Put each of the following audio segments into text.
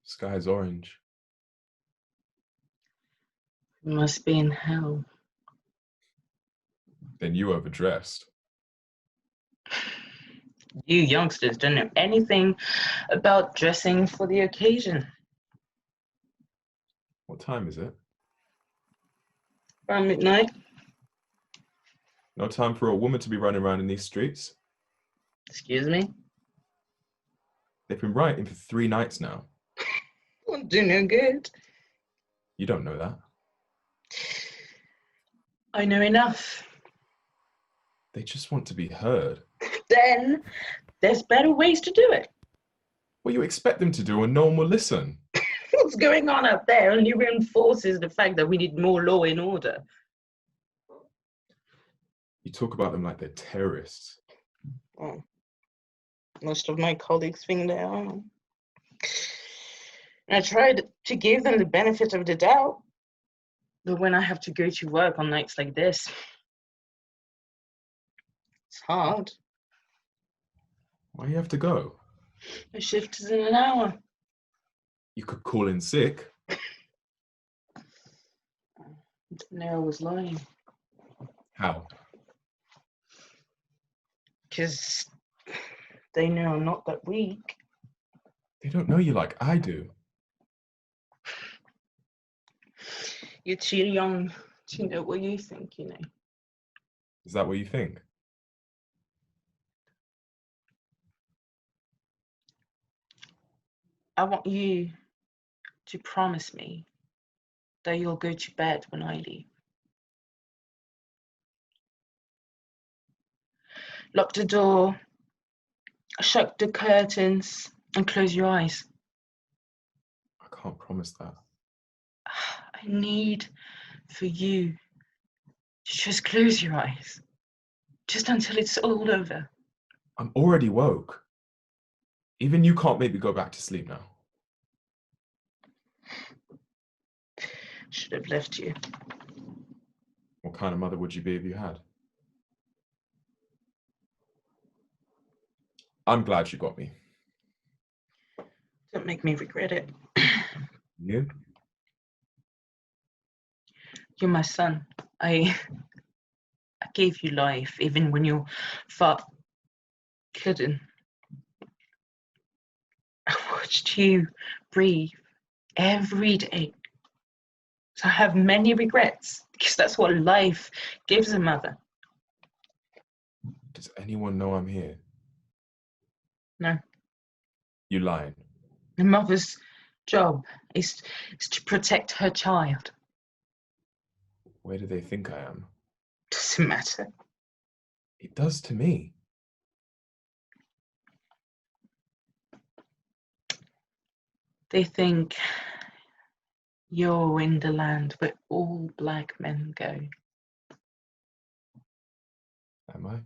Sky's orange. It must be in hell. Then you overdressed. You youngsters don't know anything about dressing for the occasion. What time is it? Around midnight. No time for a woman to be running around in these streets. Excuse me? They've been rioting for 3 nights now. Won't do no good. You don't know that. I know enough. They just want to be heard. Then there's better ways to do it. What you expect them to do and no one will listen. What's going on out there only reinforces the fact that we need more law and order. You talk about them like they're terrorists. Oh. Most of my colleagues think they are. And I tried to give them the benefit of the doubt. But when I have to go to work on nights like this, it's hard. Why do you have to go? My shift is in an hour. You could call in sick. No, I was lying. How? Because they know I'm not that weak. They don't know you like I do. You're too young to know what you think, you know. Is that what you think? I want you to promise me that you'll go to bed when I leave. Lock the door, shut the curtains, and close your eyes. I can't promise that. I need for you to just close your eyes, just until it's all over. I'm already woke. Even you can't make me go back to sleep now. Should have left you. What kind of mother would you be if you had? I'm glad you got me. Don't make me regret it. You? You're my son. I gave you life even when your father couldn't. I watched you breathe every day. So I have many regrets because that's what life gives a mother. Does anyone know I'm here? No. You lying. A mother's job is to protect her child. Where do they think I am? Doesn't matter. It does to me. They think you're in the land where all black men go. Am I?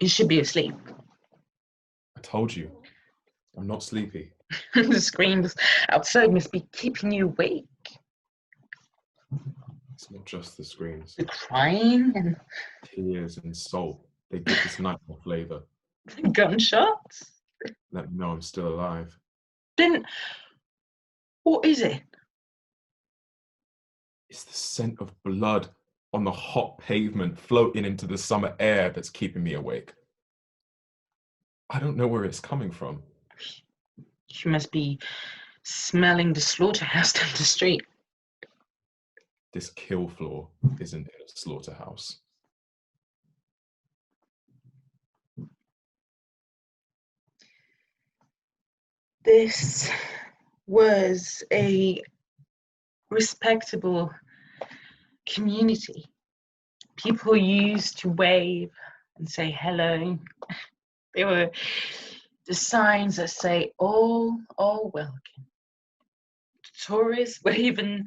You should be asleep. I told you. I'm not sleepy. The screams outside must be keeping you awake. It's not just the screams. The crying and Tears and salt. They give this night more flavor. the gunshots. Let me know I'm still alive. Then what is it? It's the scent of blood on the hot pavement floating into the summer air that's keeping me awake. I don't know where it's coming from. You must be smelling the slaughterhouse down the street. This kill floor isn't in a slaughterhouse. This was a respectable community. People used to wave and say hello. There were the signs that say all welcome. Tourists would even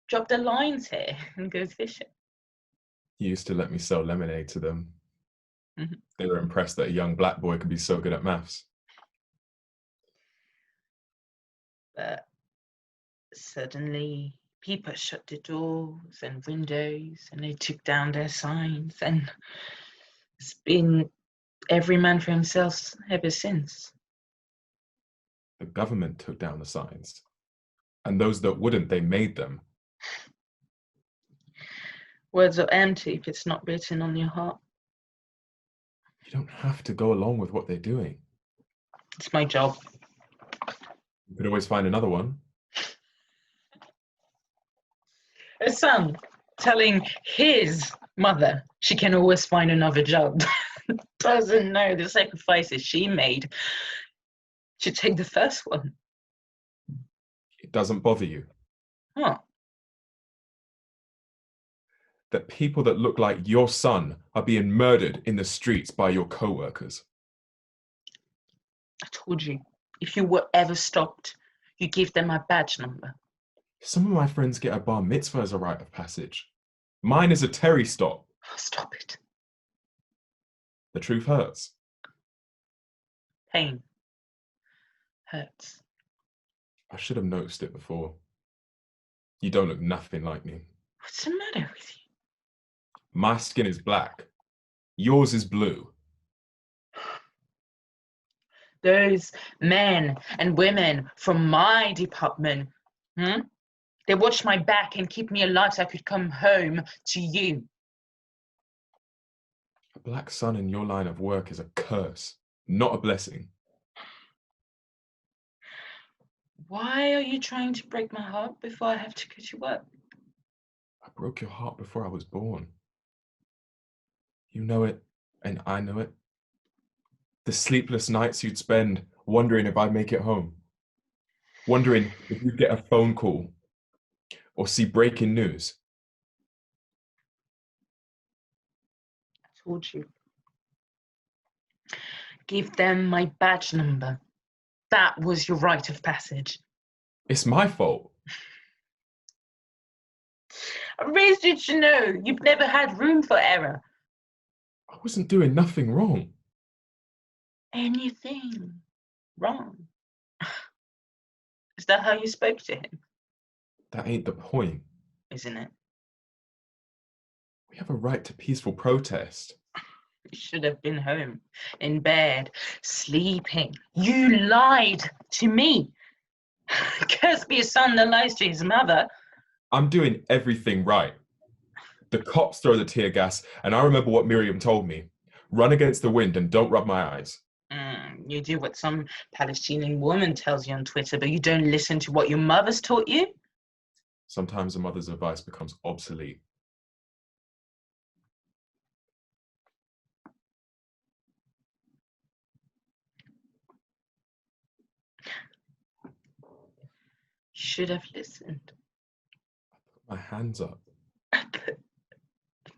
drop their lines here and go fishing. You used to let me sell lemonade to them. Mm-hmm. They were impressed that a young black boy could be so good at maths. But suddenly people shut the doors and windows and they took down their signs, and it's been every man for himself ever since. The government took down the signs. And those that wouldn't, they made them. Words are empty if it's not written on your heart. You don't have to go along with what they're doing. It's my job. You could always find another one. A son telling his mother she can always find another job. Doesn't know the sacrifices she made to take the first one. It doesn't bother you. Huh. That people that look like your son are being murdered in the streets by your co-workers. I told you, if you were ever stopped, you give them my badge number. Some of my friends get a bar mitzvah as a rite of passage. Mine is a Terry stop. Oh, stop it. The truth hurts. Pain. Hurts. I should have noticed it before. You don't look nothing like me. What's the matter with you? My skin is black. Yours is blue. Those men and women from my department, they watch my back and keep me alive so I could come home to you. A black son in your line of work is a curse, not a blessing. Why are you trying to break my heart before I have to go to work? I broke your heart before I was born. You know it, and I know it. The sleepless nights you'd spend wondering if I'd make it home. Wondering if you'd get a phone call or see breaking news. I told you. Give them my badge number. That was your rite of passage. It's my fault. I raised you to know you've never had room for error. I wasn't doing nothing wrong. Anything wrong? Is that how you spoke to him? That ain't the point. Isn't it? We have a right to peaceful protest. You should have been home, in bed, sleeping. You lied to me. Curse be a son that lies to his mother. I'm doing everything right. The cops throw the tear gas, and I remember what Miriam told me. Run against the wind and don't rub my eyes. You do what some Palestinian woman tells you on Twitter, but you don't listen to what your mother's taught you? Sometimes a mother's advice becomes obsolete. Should have listened. I put my hands up. I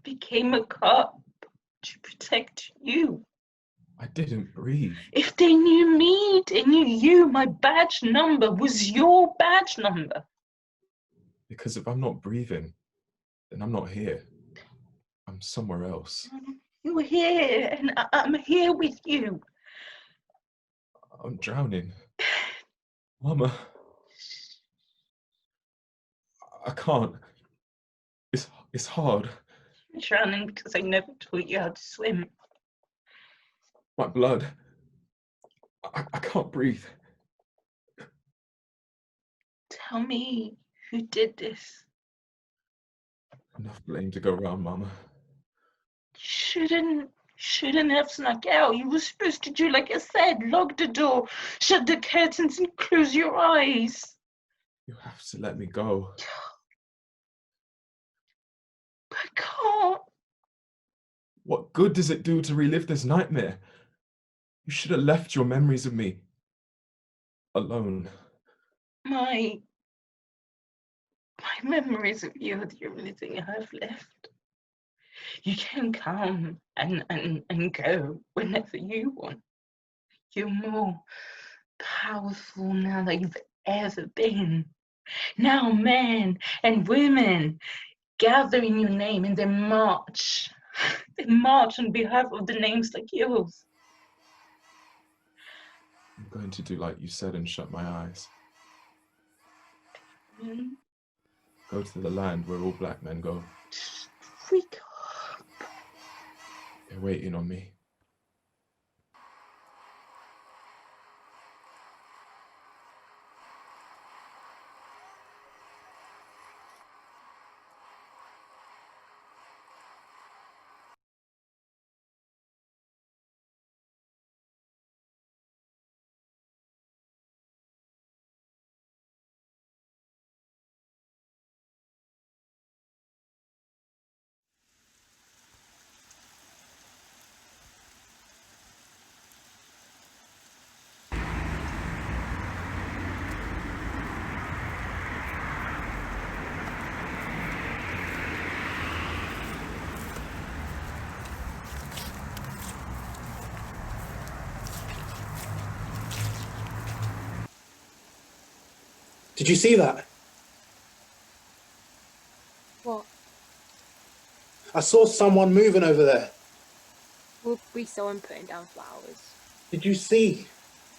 became a cop to protect you. I didn't breathe. If they knew me, they knew you. My badge number was your badge number. Because if I'm not breathing, then I'm not here. I'm somewhere else. You're here, and I'm here with you. I'm drowning. Mama. I can't. It's hard. I'm drowning because I never taught you how to swim. My blood. I can't breathe. Tell me who did this. Enough blame to go around, Mama. Shouldn't have snuck out. You were supposed to do like I said, lock the door, shut the curtains and close your eyes. You have to let me go. I can't. What good does it do to relive this nightmare? You should have left your memories of me alone. My memories of you are the only thing I have left. You can come and go whenever you want. You're more powerful now than you've ever been. Now men and women gather in your name and they march. They march on behalf of the names like yours. I'm going to do like you said and shut my eyes. Go to the land where all black men go. Wake up. They're waiting on me. Did you see that? What? I saw someone moving over there. Well, we saw him putting down flowers. Did you see?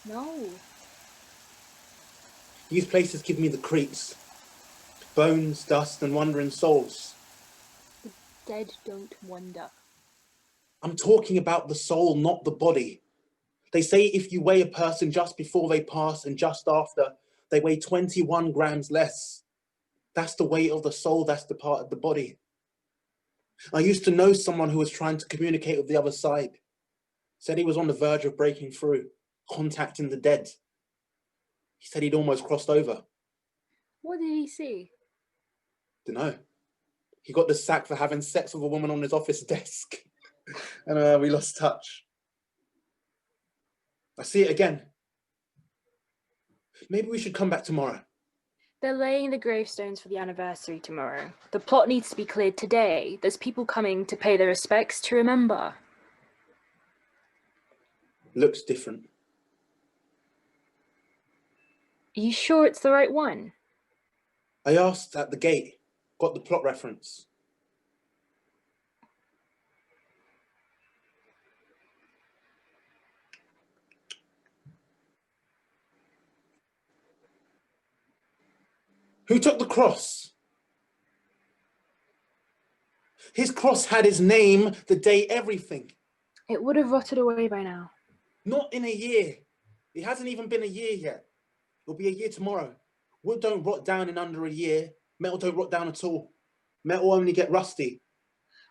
No. These places give me the creeps. Bones, dust, and wandering souls. The dead don't wander. I'm talking about the soul, not the body. They say if you weigh a person just before they pass and just after, they weigh 21 grams less. That's the weight of the soul that's departed the body. I used to know someone who was trying to communicate with the other side. Said he was on the verge of breaking through, contacting the dead. He said he'd almost crossed over. What did he see? Dunno. He got the sack for having sex with a woman on his office desk. And we lost touch. I see it again. Maybe we should come back tomorrow. They're laying the gravestones for the anniversary tomorrow. The plot needs to be cleared today. There's people coming to pay their respects to remember. Looks different. Are you sure it's the right one? I asked at the gate, got the plot reference. Who took the cross? His cross had his name, the day, everything. It would have rotted away by now. Not in a year. It hasn't even been a year yet. It'll be a year tomorrow. Wood don't rot down in under a year. Metal don't rot down at all. Metal only get rusty.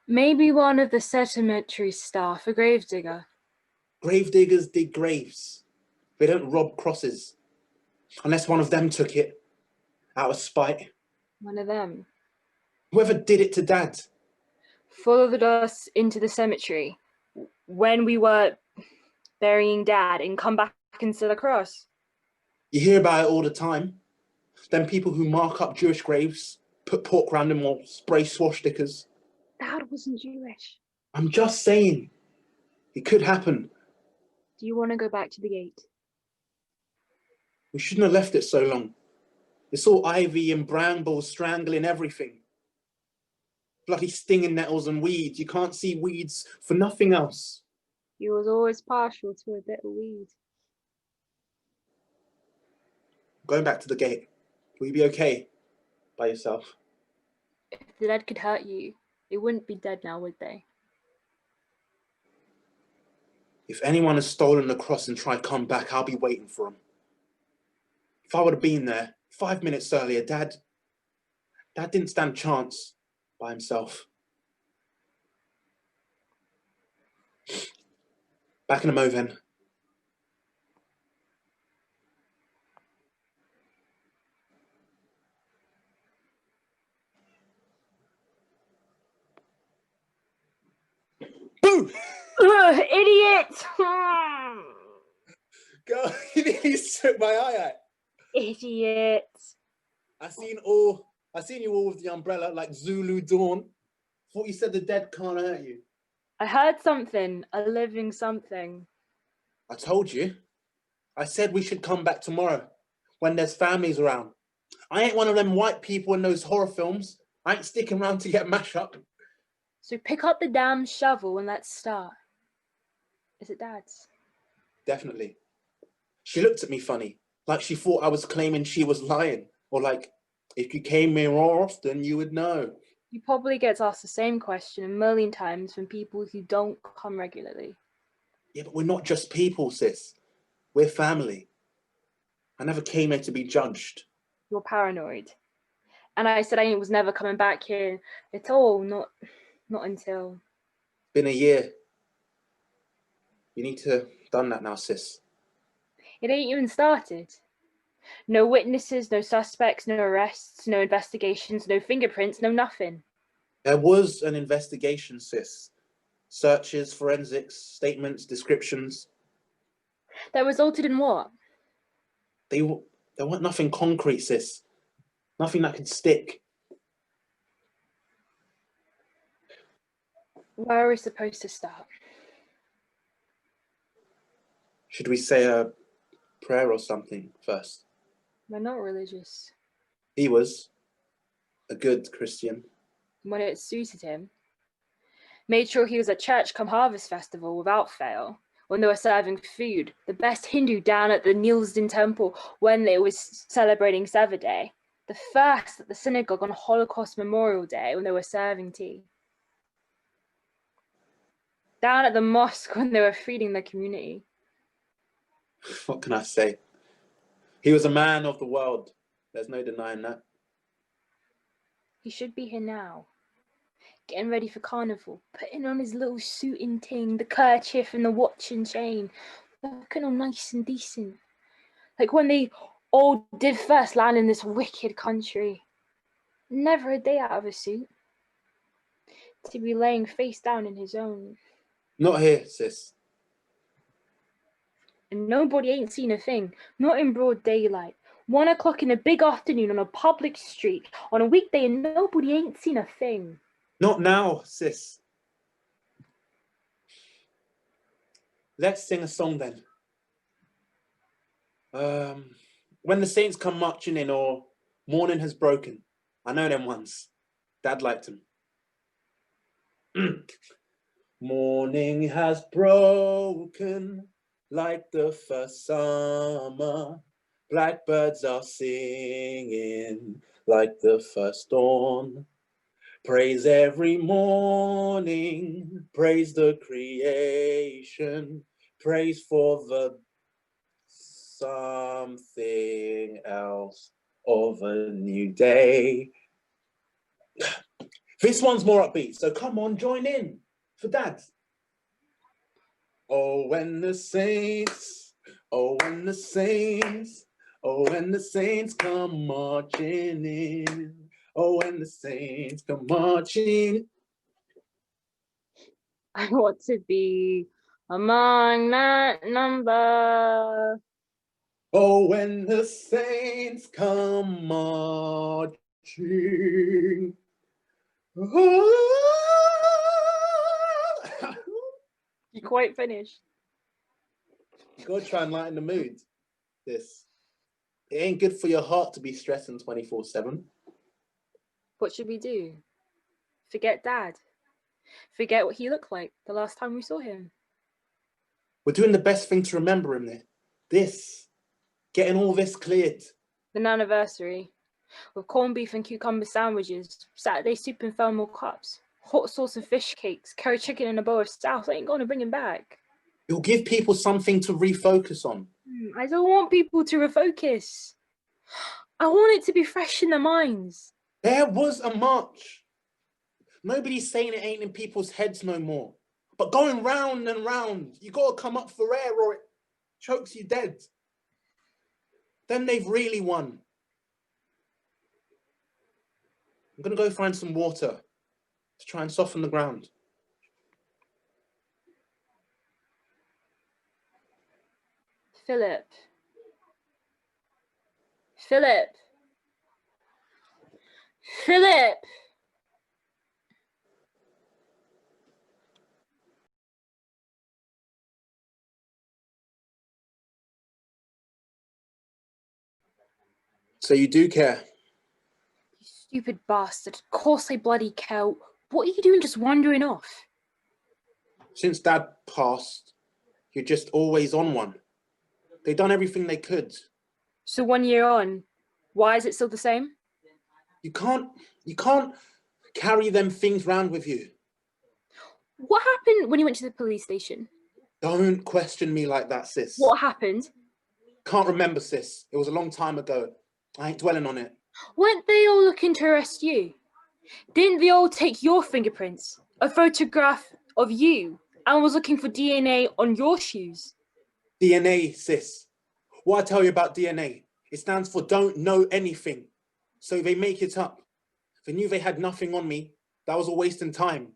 Maybe one of the cemetery staff, a gravedigger. Gravediggers dig graves. They don't rob crosses. Unless one of them took it. Out of spite. One of them. Whoever did it to Dad. Followed us into the cemetery when we were burying Dad and come back into the cross. You hear about it all the time. Them people who mark up Jewish graves, put pork round them or spray swastikas. Dad wasn't Jewish. I'm just saying. It could happen. Do you want to go back to the gate? We shouldn't have left it so long. It's all ivy and brambles strangling everything. Bloody stinging nettles and weeds. You can't see weeds for nothing else. You was always partial to a bit of weed. Going back to the gate. Will you be okay by yourself? If the dead could hurt you, they wouldn't be dead now, would they? If anyone has stolen the cross and tried to come back, I'll be waiting for them. If I would have been there 5 minutes earlier, Dad didn't stand a chance by himself. Back in a mo then. Boo! Ugh, idiot! God, you nearly took my eye out. Idiot. I seen you all with the umbrella like Zulu Dawn. Thought you said the dead can't hurt you. I heard something, a living something. I told you. I said we should come back tomorrow when there's families around. I ain't one of them white people in those horror films. I ain't sticking around to get mashed up. So pick up the damn shovel and let's start. Is it Dad's? Definitely. She looked at me funny, like she thought I was claiming she was lying, or like, if you came here more often, you would know. You probably get asked the same question a million times from people who don't come regularly. Yeah, but we're not just people, sis. We're family. I never came here to be judged. You're paranoid. And I said I was never coming back here at all, not until... Been a year. You need to have done that now, sis. It ain't even started. No witnesses, no suspects, no arrests, no investigations, no fingerprints, no nothing. There was an investigation, sis. Searches, forensics, statements, descriptions. That resulted in what? There weren't nothing concrete, sis. Nothing that could stick. Where are we supposed to start? Should we say a prayer or something first? We're not religious. He was a good Christian. When it suited him. Made sure he was at church come harvest festival without fail. When they were serving food, the best Hindu down at the Nilsden temple when it was celebrating Sever Day. The first at the synagogue on Holocaust Memorial Day when they were serving tea. Down at the mosque when they were feeding the community. What can I say? He was a man of the world. There's no denying that. He should be here now. Getting ready for carnival, putting on his little suit and ting, the kerchief and the watch and chain, looking all nice and decent. Like when they all did first land in this wicked country. Never a day out of a suit. To be laying face down in his own. Not here, sis. And nobody ain't seen a thing, not in broad daylight. 1 o'clock in a big afternoon on a public street, on a weekday, and nobody ain't seen a thing. Not now, sis. Let's sing a song then. When the saints come marching in, or morning has broken. I know them ones. Dad liked them. Morning has broken like the first summer. Blackbirds are singing like the first dawn. Praise every morning, praise the creation, praise for the something else of a new day. This one's more upbeat, so come on, join in for Dad. Oh, when the saints, oh, when the saints, oh, when the saints come marching in. Oh, when the saints come marching. I want to be among that number. Oh, when the saints come marching. Oh. You quite finished. You gotta try and lighten the mood. This. It ain't good for your heart to be stressing 24/7. What should we do? Forget Dad. Forget what he looked like the last time we saw him. We're doing the best thing to remember him there. This. Getting all this cleared. An anniversary. With corned beef and cucumber sandwiches, Saturday soup and thermal cups, hot sauce and fish cakes, curry chicken and a bowl of south. I ain't gonna bring him back. It'll give people something to refocus on. I don't want people to refocus. I want it to be fresh in their minds. There was a march. Nobody's saying it ain't in people's heads no more. But going round and round, you gotta come up for air or it chokes you dead. Then they've really won. I'm gonna go find some water to try and soften the ground. Philip. Philip. Philip. So you do care? You stupid bastard. Of course I bloody care. What are you doing just wandering off? Since Dad passed, you're just always on one. They done everything they could. So 1 year on, why is it still the same? You can't carry them things round with you. What happened when you went to the police station? Don't question me like that, sis. What happened? Can't remember, sis. It was a long time ago. I ain't dwelling on it. Weren't they all looking to arrest you? Didn't they all take your fingerprints, a photograph of you, and was looking for DNA on your shoes? DNA, sis. What I tell you about DNA, it stands for don't know anything. So they make it up. They knew they had nothing on me. That was a wasting time.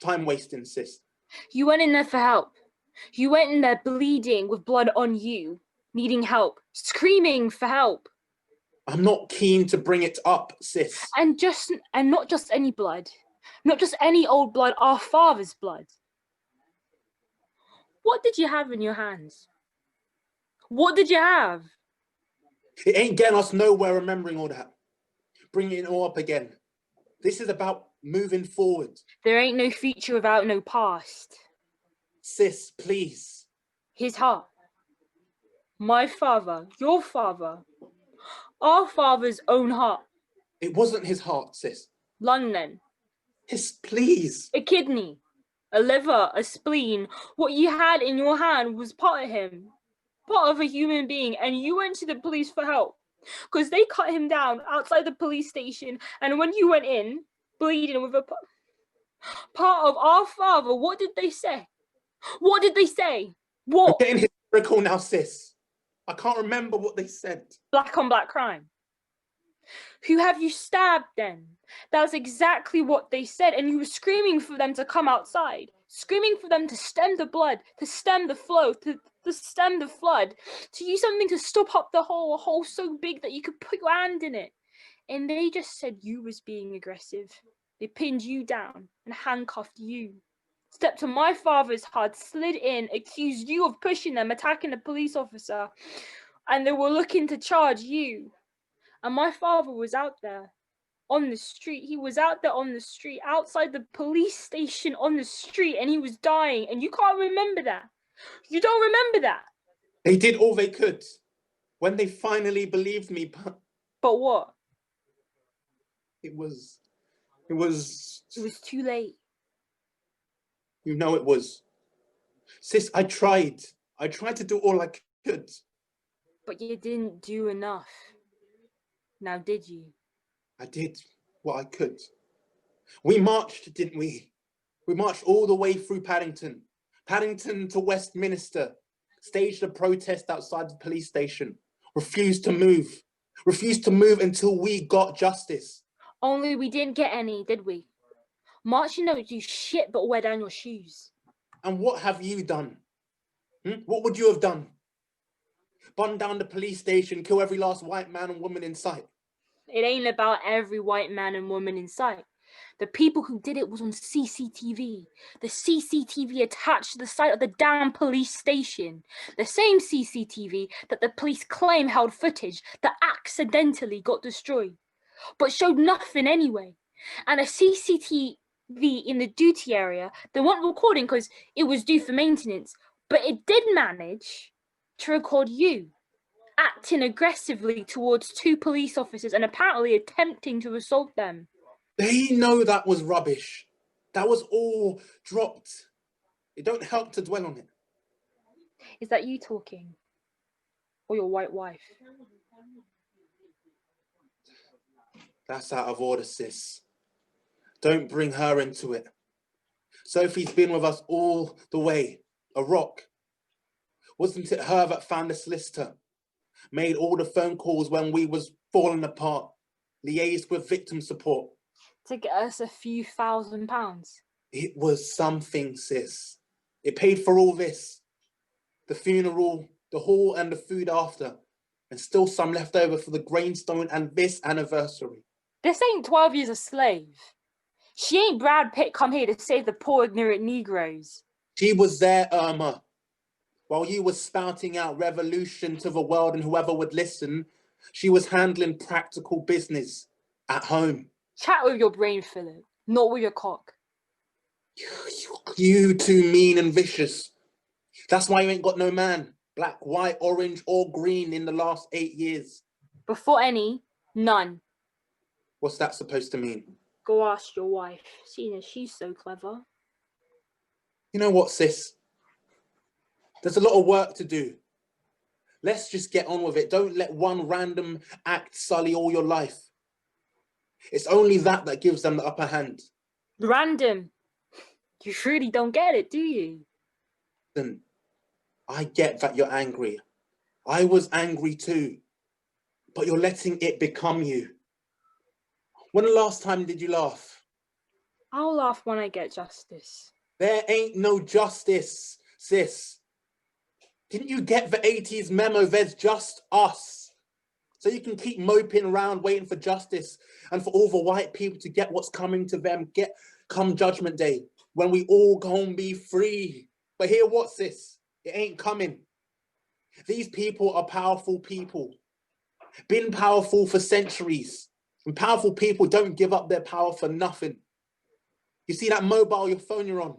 Time wasting, sis. You went in there for help. You went in there bleeding with blood on you, needing help, screaming for help. I'm not keen to bring it up, sis. And not just any blood. Not just any old blood, our father's blood. What did you have in your hands? What did you have? It ain't getting us nowhere remembering all that. bringing it all up again. This is about moving forward. There ain't no future without no past. Sis, please. His heart. My father, your father, our father's own heart. It wasn't his heart, sis. London. Please. A kidney, a liver, a spleen. What you had in your hand was part of him, part of a human being, and you went to the police for help because they cut him down outside the police station. And when you went in, bleeding with a part of our father, what did they say? What did they say? What? I'm getting hysterical now, sis. I can't remember what they said. Black on black crime. Who have you stabbed then? That's exactly what they said, and you were screaming for them to come outside, screaming for them to stem the blood, to stem the flow, to stem the flood, to use something to stop up the hole so big that you could put your hand in it. And they just said you was being aggressive. They pinned you down and handcuffed you. Stepped on my father's HUD, slid in, accused you of pushing them, attacking a police officer, and they were looking to charge you. And my father was out there on the street. He was out there on the street, outside the police station on the street, and he was dying. And you can't remember that. You don't remember that. They did all they could when they finally believed me, but... But what? It was too late. You know it was. Sis, I tried to do all I could. But you didn't do enough. Now, did you? I did what I could. We marched, didn't we? We marched all the way through Paddington to Westminster, staged a protest outside the police station, refused to move until we got justice. Only we didn't get any, did we? Marching don't do shit but wear down your shoes. And what have you done? What would you have done? Burn down the police station, kill every last white man and woman in sight? It ain't about every white man and woman in sight. The people who did it was on CCTV. The CCTV attached to the site of the damn police station. The same CCTV that the police claim held footage that accidentally got destroyed, but showed nothing anyway. And a CCTV in the duty area, they weren't recording because it was due for maintenance, but it did manage to record you acting aggressively towards two police officers and apparently attempting to assault them. They know that was rubbish. That was all dropped. It don't help to dwell on it. Is that you talking? Or your white wife? That's out of order, sis. Don't bring her into it. Sophie's been with us all the way. A rock. Wasn't it her that found the solicitor? Made all the phone calls when we was falling apart. Liaised with victim support. To get us a few £1,000. It was something, sis. It paid for all this. The funeral, the hall and the food after. And still some left over for the gravestone and this anniversary. This ain't 12 Years a Slave. She ain't Brad Pitt come here to save the poor ignorant Negroes. She was there, Urma. While you were spouting out revolution to the world and whoever would listen, she was handling practical business at home. Chat with your brain, Philip, not with your cock. You too mean and vicious. That's why you ain't got no man. Black, white, orange, or green in the last 8 years. Before any, none. What's that supposed to mean? Go ask your wife, seeing as she's so clever. You know what, sis? There's a lot of work to do. Let's just get on with it. Don't let one random act sully all your life. It's only that gives them the upper hand. Random? You really don't get it, do you? Then I get that you're angry. I was angry too. But you're letting it become you. When the last time did you laugh? I'll laugh when I get justice. There ain't no justice, sis. Didn't you get the 80s memo? There's just us. So you can keep moping around waiting for justice and for all the white people to get what's coming to them, come Judgment Day, when we all gonna be free. But hear what, sis? It ain't coming. These people are powerful people. Been powerful for centuries. And powerful people don't give up their power for nothing. You see that mobile, your phone you're on,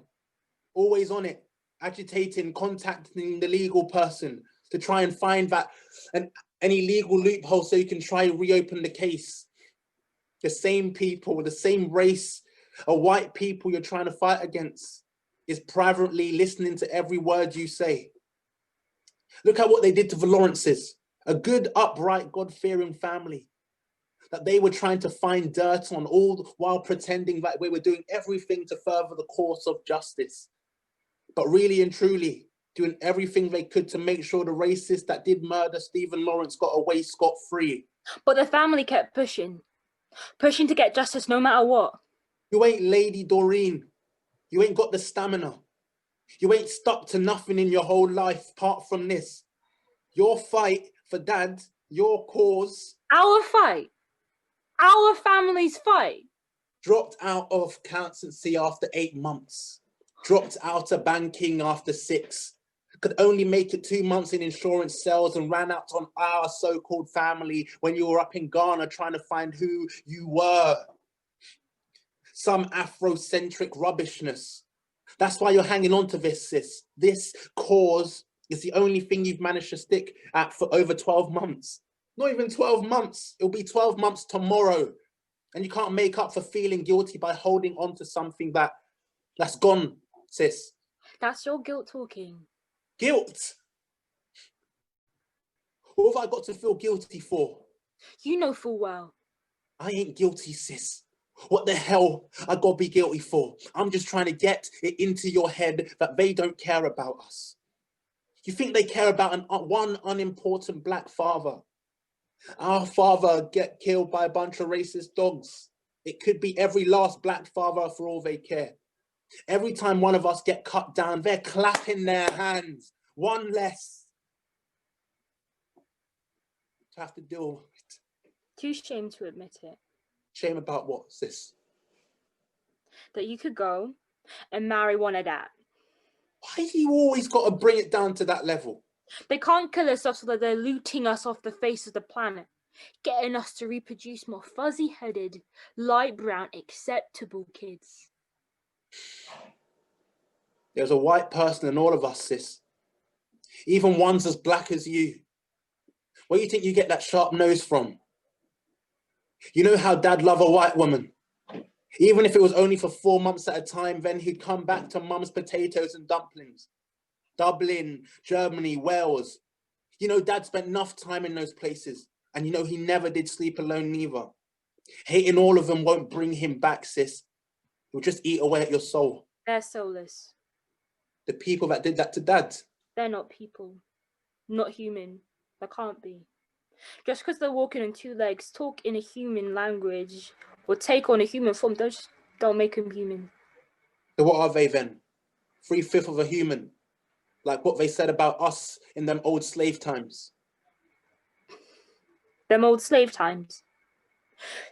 always on it, agitating, contacting the legal person to try and find that and any legal loophole so you can try and reopen the case. The same people, the same race of white people you're trying to fight against is privately listening to every word you say. Look at what they did to the Lawrences, a good, upright, God-fearing family that they were trying to find dirt on, all while pretending that we were doing everything to further the course of justice. But really and truly, doing everything they could to make sure the racist that did murder Stephen Lawrence got away scot-free. But the family kept pushing to get justice no matter what. You ain't Lady Doreen. You ain't got the stamina. You ain't stuck to nothing in your whole life apart from this. Your fight for Dad, your cause. Our fight. Our family's fight. Dropped out of accountancy after 8 months. Dropped out of banking after 6. Could only make it 2 months in insurance sales and ran out on our so-called family when you were up in Ghana trying to find who you were. Some Afrocentric rubbishness. That's why you're hanging on to this, sis. This cause is the only thing you've managed to stick at for over 12 months. Not even 12 months. It'll be 12 months tomorrow. And you can't make up for feeling guilty by holding on to something that's gone, sis. That's your guilt talking. Guilt? What have I got to feel guilty for? You know full well. I ain't guilty, sis. What the hell I gotta be guilty for? I'm just trying to get it into your head that they don't care about us. You think they care about one unimportant black father? Our father get killed by a bunch of racist dogs. It could be every last black father for all they care. Every time one of us get cut down, they're clapping their hands. One less to have to deal with. Too ashamed to admit it. Shame about what, sis? That you could go and marry one of that. Why do you always got to bring it down to that level? They can't kill us off so that they're looting us off the face of the planet, getting us to reproduce more fuzzy-headed, light brown, acceptable kids. There's a white person in all of us, sis. Even ones as black as you. Where do you think you get that sharp nose from? You know how Dad loved a white woman. Even if it was only for 4 months at a time, then he'd come back to Mum's potatoes and dumplings. Dublin, Germany, Wales. You know, Dad spent enough time in those places. And you know, he never did sleep alone neither. Hating all of them won't bring him back, sis. It'll just eat away at your soul. They're soulless. The people that did that to Dad. They're not people. Not human. They can't be. Just because they're walking on 2 legs, talk in a human language, or take on a human form, don't make them human. So what are they then? 3/5 of a human? Like what they said about us in them old slave times. Them old slave times.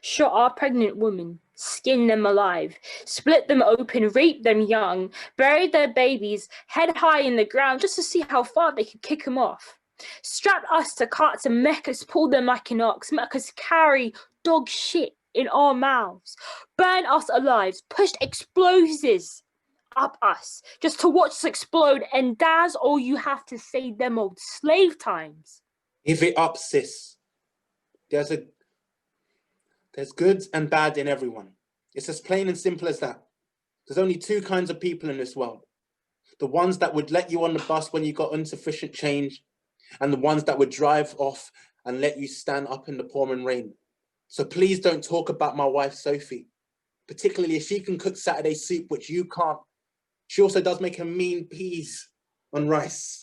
Shot our pregnant women, skinned them alive, split them open, raped them young, buried their babies head high in the ground just to see how far they could kick them off. Strapped us to carts and make us pull them like an ox, make us carry dog shit in our mouths, burn us alive, pushed explosives up us just to watch us explode, and that's all you have to say, them old slave times. Give it up, sis. There's good and bad in everyone. It's as plain and simple as that. There's only 2 kinds of people in this world. The ones that would let you on the bus when you got insufficient change, and the ones that would drive off and let you stand up in the pouring rain. So please don't talk about my wife, Sophie, particularly if she can cook Saturday soup, which you can't. She also does make a mean peas on rice.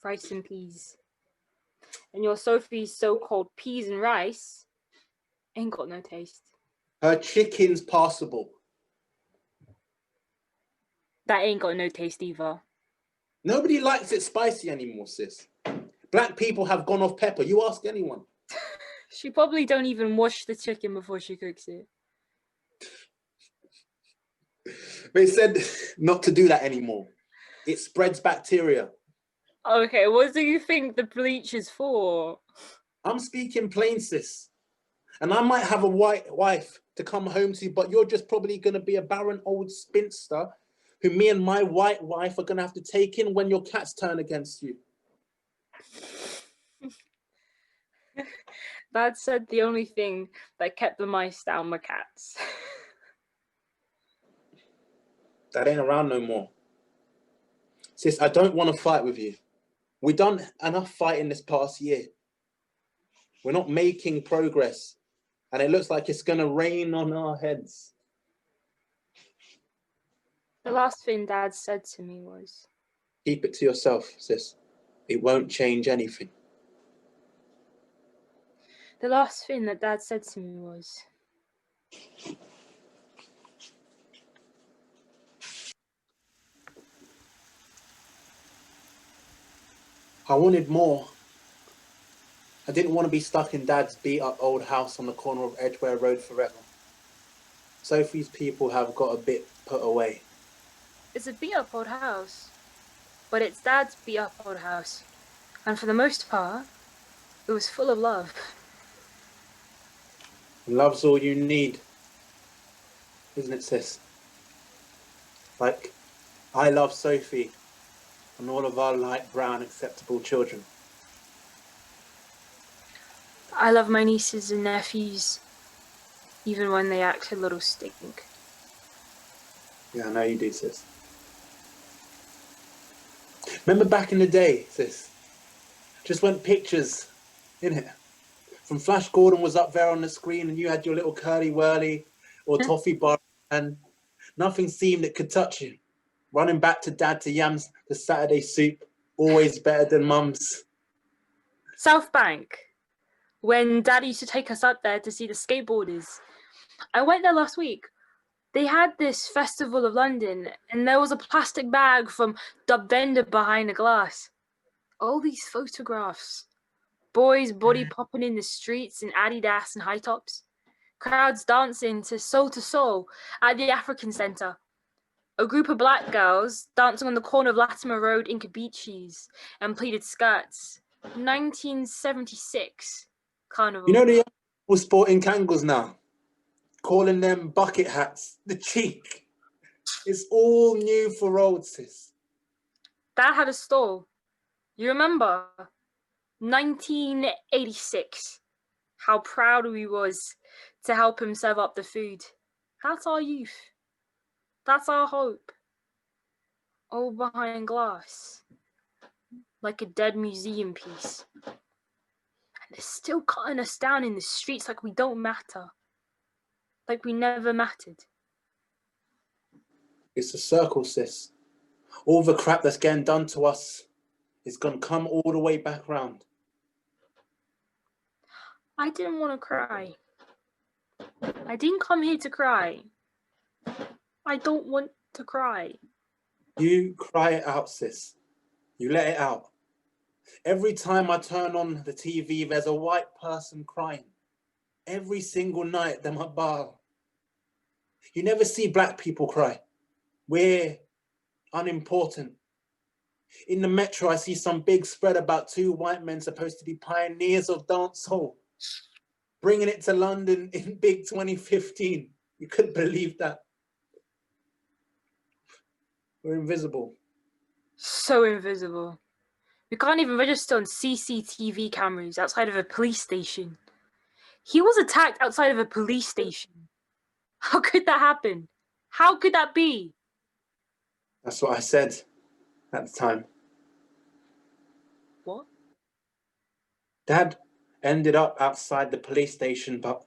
Rice and peas. And your Sophie's so-called peas and rice ain't got no taste. Her chicken's passable. That ain't got no taste either. Nobody likes it spicy anymore, sis. Black people have gone off pepper. You ask anyone. She probably don't even wash the chicken before she cooks it. They said not to do that anymore. It spreads bacteria. Okay, what do you think the bleach is for? I'm speaking plain, sis. And I might have a white wife to come home to, but you're just probably going to be a barren old spinster who me and my white wife are going to have to take in when your cats turn against you. Dad said the only thing that kept the mice down were cats. That ain't around no more. Sis, I don't want to fight with you. We've done enough fighting this past year. We're not making progress. And it looks like it's going to rain on our heads. The last thing Dad said to me was, Keep it to yourself, sis. It won't change anything. the last thing that Dad said to me was, I wanted more. I didn't want to be stuck in Dad's beat-up old house on the corner of Edgware Road forever. Sophie's people have got a bit put away. it's a beat up old house. But it's Dad's beat up old house. And for the most part, it was full of love. Love's all you need, isn't it, sis? Like, I love Sophie and all of our light brown acceptable children. I love my nieces and nephews, even when they act a little stink. Yeah, I know you do, sis. Remember back in the day, sis? Just when pictures, innit? From Flash Gordon was up there on the screen and you had your little curly whirly or toffee bar and nothing seemed it could touch you. Running back to Dad to yams, the Saturday soup, always better than Mum's. South Bank, when Dad used to take us up there to see the skateboarders. I went there last week. They had this Festival of London and there was a plastic bag from the vendor behind the glass. All these photographs. Boys body popping in the streets in Adidas and high tops. Crowds dancing to Soul at the African Centre. A group of black girls dancing on the corner of Latimer Road in cabichis and pleated skirts. 1976 carnival. You know the young sporting Kangles now? Calling them bucket hats. The cheek. It's all new for old, sis. Dad had a stall. You remember? 1986. How proud we was to help him serve up the food. That's our youth. That's our hope. All behind glass. Like a dead museum piece. And they're still cutting us down in the streets like we don't matter. Like we never mattered. It's a circle, sis. All the crap that's getting done to us is going to come all the way back round. I didn't want to cry. I didn't come here to cry. I don't want to cry. You cry it out, sis. You let it out. Every time I turn on the TV, there's a white person crying. Every single night, them a bar. You never see black people cry. We're unimportant. In the metro, I see some big spread about two white men supposed to be pioneers of dancehall, bringing it to London in big 2015. You couldn't believe that. We're invisible. So invisible. We can't even register on CCTV cameras outside of a police station. He was attacked outside of a police station. How could that happen? How could that be? That's what I said at the time. What? Dad ended up outside the police station, but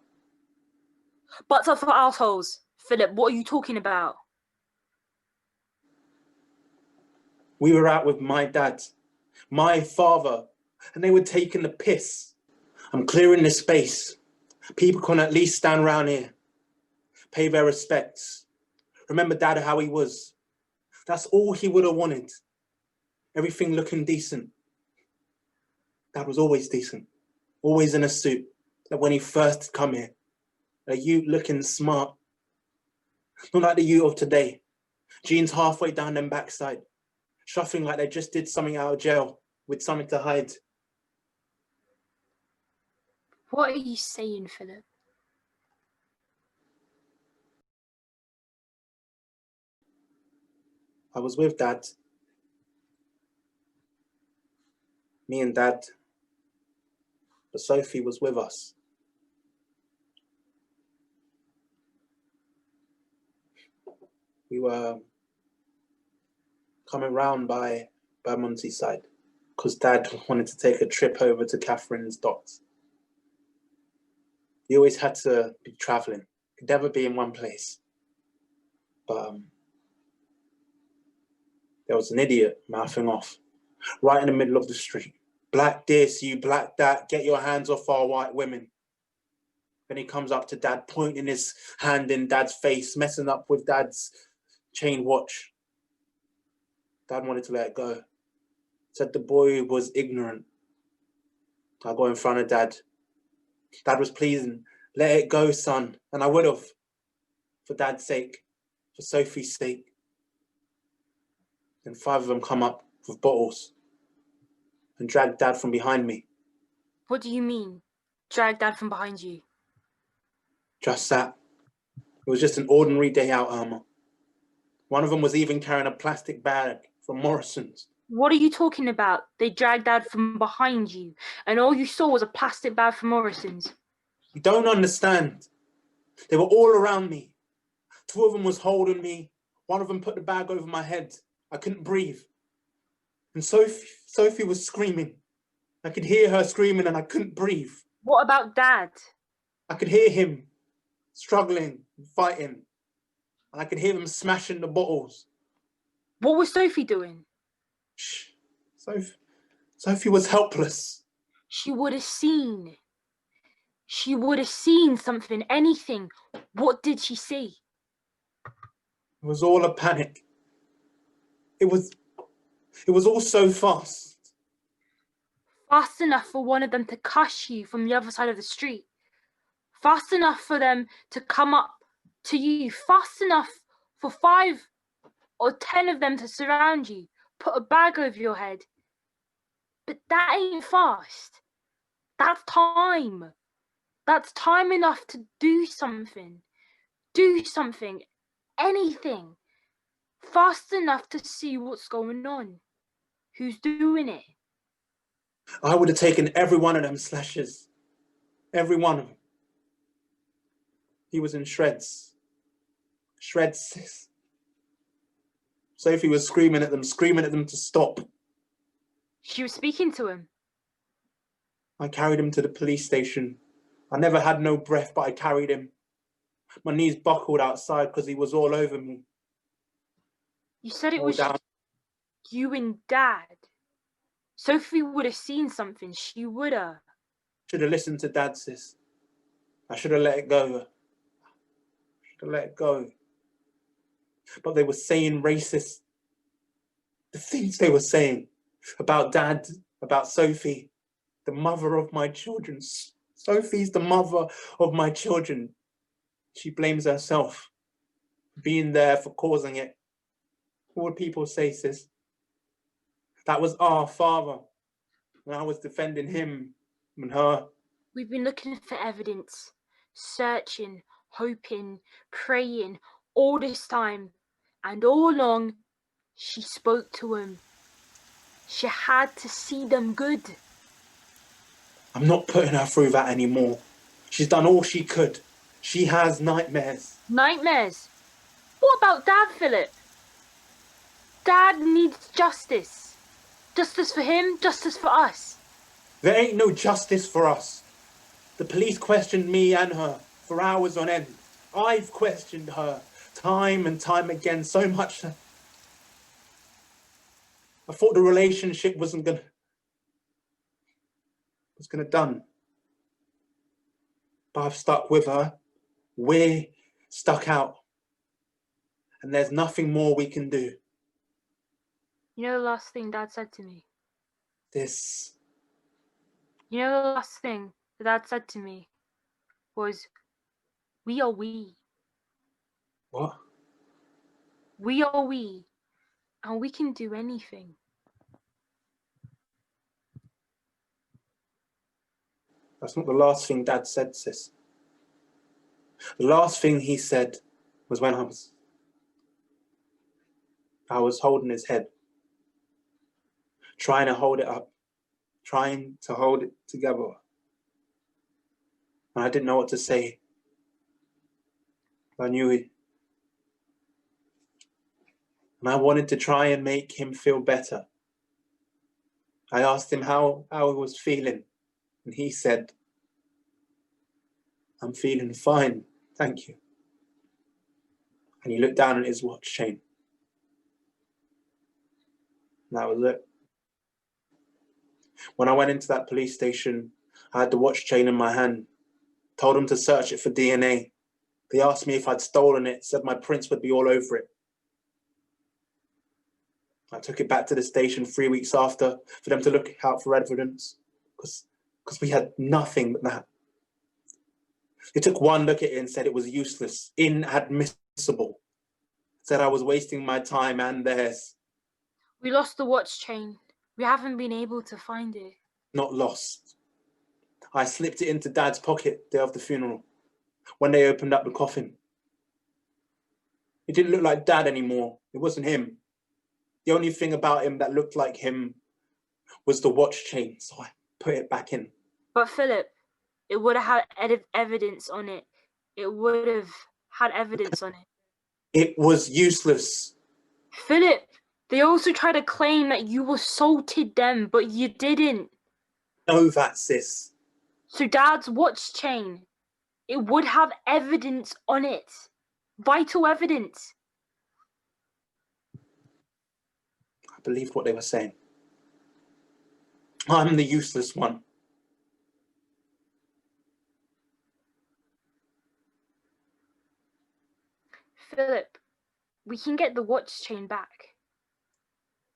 Butts up for assholes. Philip, what are you talking about? we were out with my dad, my father, and they were taking the piss. I'm clearing this space. People can at least stand around here, pay their respects. Remember Dad how he was. That's all he would have wanted. Everything looking decent. Dad was always decent, always in a suit. Like when he first come here, a youth looking smart. Not like the youth of today. Jeans halfway down them backside, shuffling like they just did something out of jail with something to hide. What are you saying, Philip? I was with Dad. Me and Dad. But Sophie was with us. We were coming round by Bermondsey side because Dad wanted to take a trip over to Catherine's docks. He always had to be travelling, could never be in one place. But there was an idiot mouthing off right in the middle of the street. Black this, you black that, get your hands off our white women. Then he comes up to Dad, pointing his hand in Dad's face, messing up with Dad's chain watch. Dad wanted to let it go. Said the boy was ignorant. I got in front of Dad. Dad was pleading, let it go, son. And I would have, for Dad's sake, for Sophie's sake. Then 5 of them come up with bottles and dragged Dad from behind me. What do you mean? Drag Dad from behind you? Just that. It was just an ordinary day out, Urma. One of them was even carrying a plastic bag from Morrison's. What are you talking about? They dragged Dad from behind you, and all you saw was a plastic bag from Morrison's. You don't understand. They were all around me. 2 of them was holding me. One of them put the bag over my head. I couldn't breathe. And Sophie was screaming. I could hear her screaming and I couldn't breathe. What about Dad? I could hear him struggling, fighting. And I could hear him smashing the bottles. What was Sophie doing? Shh. Sophie was helpless. She would have seen. She would have seen something, anything. What did she see? It was all a panic. It was all so fast. Fast enough for one of them to cuss you from the other side of the street. Fast enough for them to come up to you. Fast enough for 5 or 10 of them to surround you. Put a bag over your head. But that ain't fast. That's time. That's time enough to do something. Do something. Anything. Fast enough to see what's going on. Who's doing it? I would have taken every one of them slashes. Every one of them. He was in shreds. Shreds, sis. Sophie was screaming at them to stop. She was speaking to him. I carried him to the police station. I never had no breath, but I carried him. My knees buckled outside because he was all over me. You said it All was down. you and Dad. Sophie would have seen something. She would have. Should have listened to Dad, sis. I should have let it go. Should have let it go. But they were saying racist. The things they were saying about Dad, about Sophie, the mother of my children. Sophie's the mother of my children. She blames herself for being there, for causing it. What would people say, sis? That was our father. And I was defending him and her. We've been looking for evidence, searching, hoping, praying all this time. And all along, she spoke to him. She had to see them good. I'm not putting her through that anymore. She's done all she could. She has nightmares. Nightmares? What about Dad, Philip? Dad needs justice. Justice for him, justice for us. There ain't no justice for us. The police questioned me and her for hours on end. I've questioned her time and time again, so much that I thought the relationship was gonna done. But I've stuck with her. We're stuck out. And there's nothing more we can do. You know the last thing Dad said to me? You know the last thing that Dad said to me was, we are we. What? We are we. And we can do anything. That's not the last thing Dad said, sis. The last thing he said was when I was holding his head, trying to hold it up, trying to hold it together. And I didn't know what to say. I knew it. And I wanted to try and make him feel better. I asked him how he was feeling, and he said, "I'm feeling fine, thank you." And he looked down at his watch chain. And that was it. When I went into that police station, I had the watch chain in my hand, told them to search it for DNA. They asked me if I'd stolen it, said my prints would be all over it. I took it back to the station 3 weeks after for them to look out for evidence, because we had nothing but that. They took one look at it and said it was useless, inadmissible. Said I was wasting my time and theirs. We lost the watch chain. We haven't been able to find it. Not lost. I slipped it into Dad's pocket day of the funeral, when they opened up the coffin. It didn't look like Dad anymore. It wasn't him. The only thing about him that looked like him was the watch chain, so I put it back in. But Philip, it would have had evidence on it. It would have had evidence on it. It was useless. Philip, they also tried to claim that you assaulted them, but you didn't. Know that, sis. So Dad's watch chain, it would have evidence on it. Vital evidence. I believed what they were saying. I'm the useless one. Philip, we can get the watch chain back.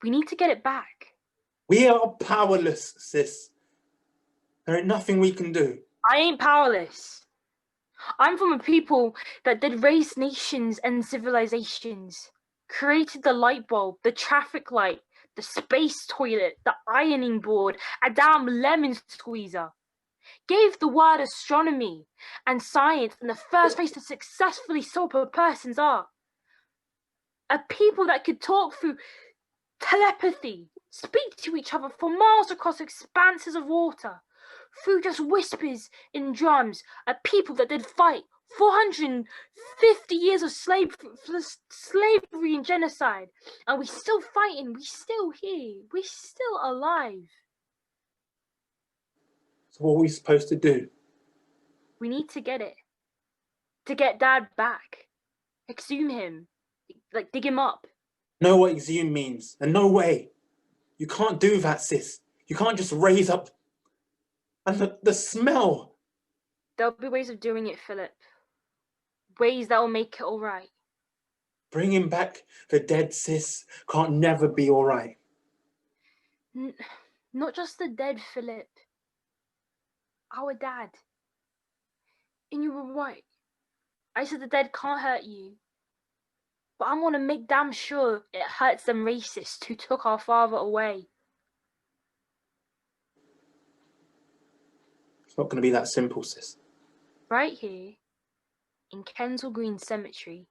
We need to get it back. We are powerless, sis. There ain't nothing we can do. I ain't powerless. I'm from a people that did raise nations and civilizations, created the light bulb, the traffic light, the space toilet, the ironing board, a damn lemon squeezer, gave the word astronomy and science in the first place to successfully solve a person's art. A people that could talk through telepathy, speak to each other for miles across expanses of water, through just whispers in drums. A people that did fight 450 years of slavery and genocide, and we still fighting, we still here, we still alive. So what are we supposed to do? We need to get it. To get Dad back. Exhume him. Like, dig him up. Know what exhume means, and no way. You can't do that, sis. You can't just raise up. And the smell. There'll be ways of doing it, Philip. Ways that will make it all right. Bringing back the dead, sis, can't never be all right. Not just the dead, Philip. Our dad. And you were right. I said the dead can't hurt you. But I want to make damn sure it hurts them racists who took our father away. It's not going to be that simple, sis. Right here, in Kensal Green Cemetery,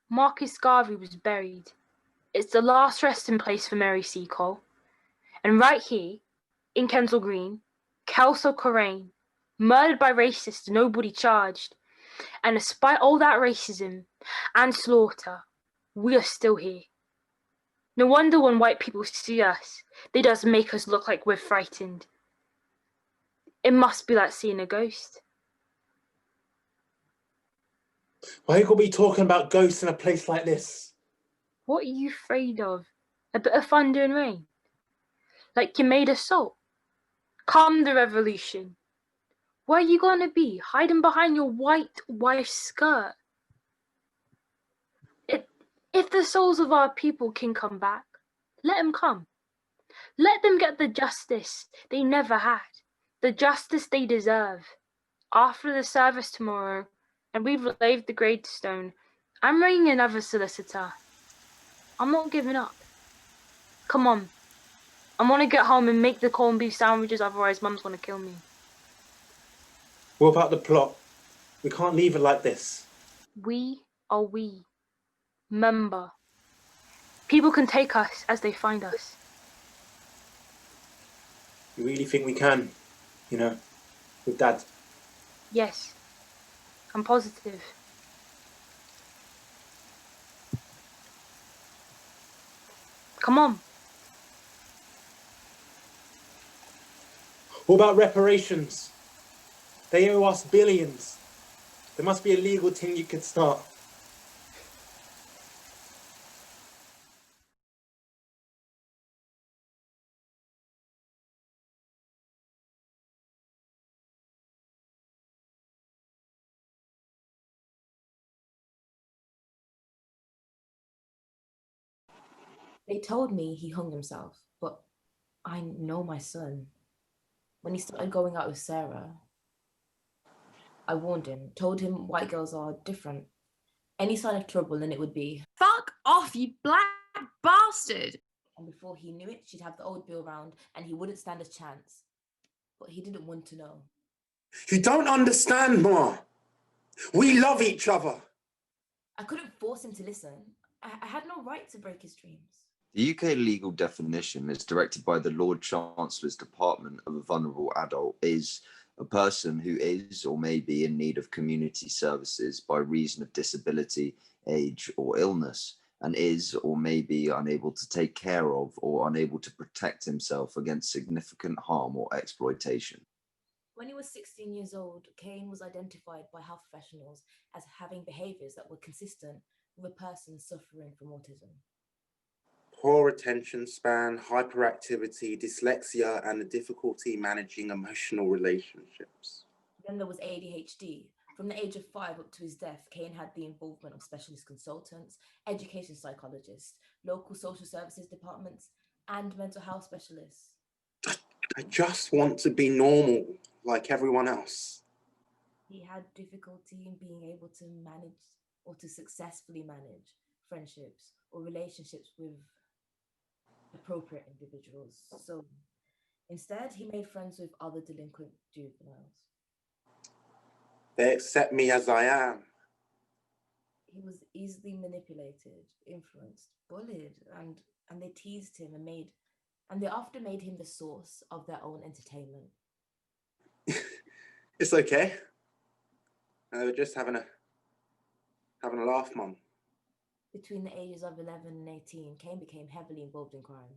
Marcus Garvey was buried. It's the last resting place for Mary Seacole. And right here, in Kensal Green, Kelso Corain, murdered by racists nobody charged. And despite all that racism and slaughter, we are still here. No wonder when white people see us, they just make us look like we're frightened. It must be like seeing a ghost. Why are you going to be talking about ghosts in a place like this? What are you afraid of? A bit of thunder and rain? Like you made us so? Calm the revolution. Where are you going to be? Hiding behind your white wife's skirt? If the souls of our people can come back, let them come. Let them get the justice they never had, the justice they deserve. After the service tomorrow, and we've laid the gravestone, I'm ringing another solicitor. I'm not giving up. Come on. I want to get home and make the corned beef sandwiches, otherwise Mum's going to kill me. What about the plot? We can't leave it like this. We are we. Remember, people can take us as they find us. You really think we can? You know, with Dad? Yes, I'm positive. Come on. What about reparations? They owe us billions. There must be a legal thing you could start. They told me he hung himself, but I know my son. When he started going out with Sarah, I warned him, told him white girls are different. Any sign of trouble and it would be, Fuck off, you black bastard! and before he knew it, she'd have the old bill round and he wouldn't stand a chance. But he didn't want to know. You don't understand, Ma. We love each other. I couldn't force him to listen. I had no right to break his dreams. The UK legal definition, as directed by the Lord Chancellor's Department of a Vulnerable Adult, is a person who is or may be in need of community services by reason of disability, age, or illness, and is or may be unable to take care of or unable to protect himself against significant harm or exploitation. When he was 16 years old, Kane was identified by health professionals as having behaviours that were consistent with a person suffering from autism. Poor attention span, hyperactivity, dyslexia, and the difficulty managing emotional relationships. Then there was ADHD. From the age of 5 up to his death, Kane had the involvement of specialist consultants, education psychologists, local social services departments, and mental health specialists. I just want to be normal, like everyone else. He had difficulty in being able to manage or to successfully manage friendships or relationships with appropriate individuals. So instead, he made friends with other delinquent juveniles. They accept me as I am. He was easily manipulated, influenced, bullied, and they teased him and they often made him the source of their own entertainment. It's okay. We're just having a laugh, Mum. Between the ages of 11 and 18, Kane became heavily involved in crime.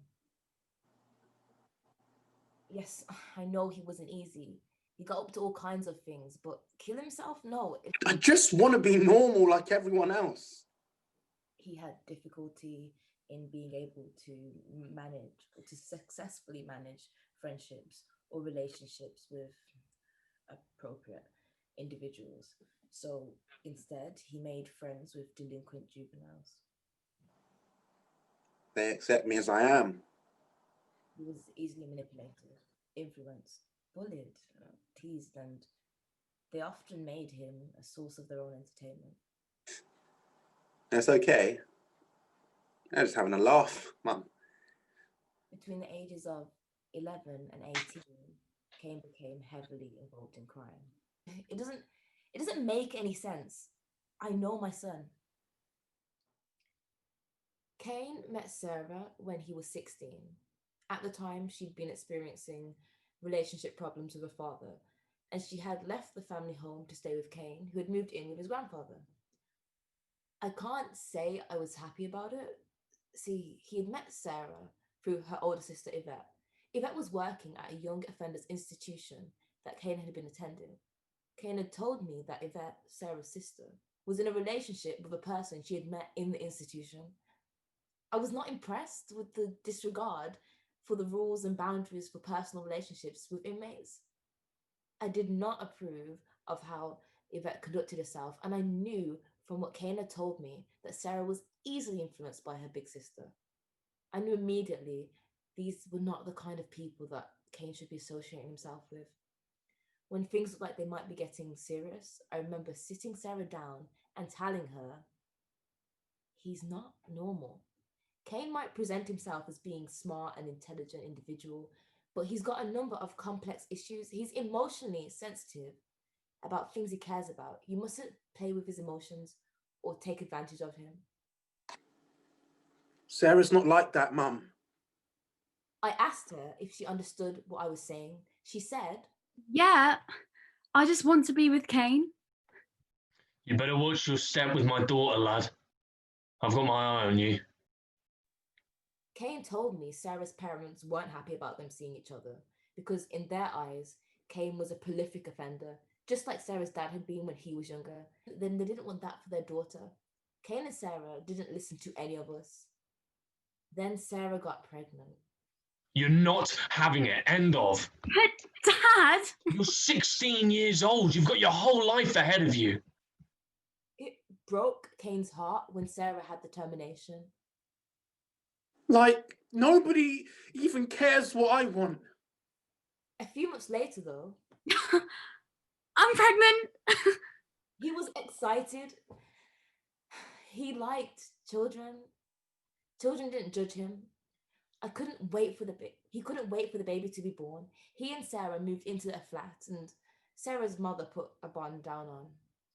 Yes, I know he wasn't easy. He got up to all kinds of things, but kill himself? No. I just want to be normal like everyone else. He had difficulty in being able to manage or to successfully manage friendships or relationships with appropriate individuals. So instead, he made friends with delinquent juveniles. They accept me as I am. He was easily manipulated, influenced, bullied, teased, and they often made him a source of their own entertainment. It's okay. I'm just having a laugh, Mum. Between the ages of 11 and 18, Kane became heavily involved in crime. It doesn't make any sense. I know my son. Kane met Sarah when he was 16. At the time, she'd been experiencing relationship problems with her father, and she had left the family home to stay with Kane, who had moved in with his grandfather. I can't say I was happy about it. See, he had met Sarah through her older sister, Yvette. Yvette was working at a young offenders institution that Kane had been attending. Kane had told me that Yvette, Sarah's sister, was in a relationship with a person she had met in the institution. I was not impressed with the disregard for the rules and boundaries for personal relationships with inmates. I did not approve of how Yvette conducted herself, and I knew from what Kane had told me that Sarah was easily influenced by her big sister. I knew immediately these were not the kind of people that Kane should be associating himself with. When things looked like they might be getting serious, I remember sitting Sarah down and telling her, he's not normal. Kane might present himself as being smart and intelligent individual, but he's got a number of complex issues. He's emotionally sensitive, about things he cares about. You mustn't play with his emotions or take advantage of him. Sarah's not like that, Mum. I asked her if she understood what I was saying. She said, Yeah, I just want to be with Kane. You better watch your step with my daughter, lad. I've got my eye on you. Kane told me Sarah's parents weren't happy about them seeing each other because in their eyes, Kane was a prolific offender, just like Sarah's dad had been when he was younger. Then they didn't want that for their daughter. Kane and Sarah didn't listen to any of us. Then Sarah got pregnant. You're not having it. End of. But Dad! You're 16 years old. You've got your whole life ahead of you. It broke Kane's heart when Sarah had the termination. Like, nobody even cares what I want. A few months later, though, I'm pregnant! he was excited. He liked children. Children didn't judge him. He couldn't wait for the baby to be born. He and Sarah moved into a flat, and Sarah's mother put a bond down on.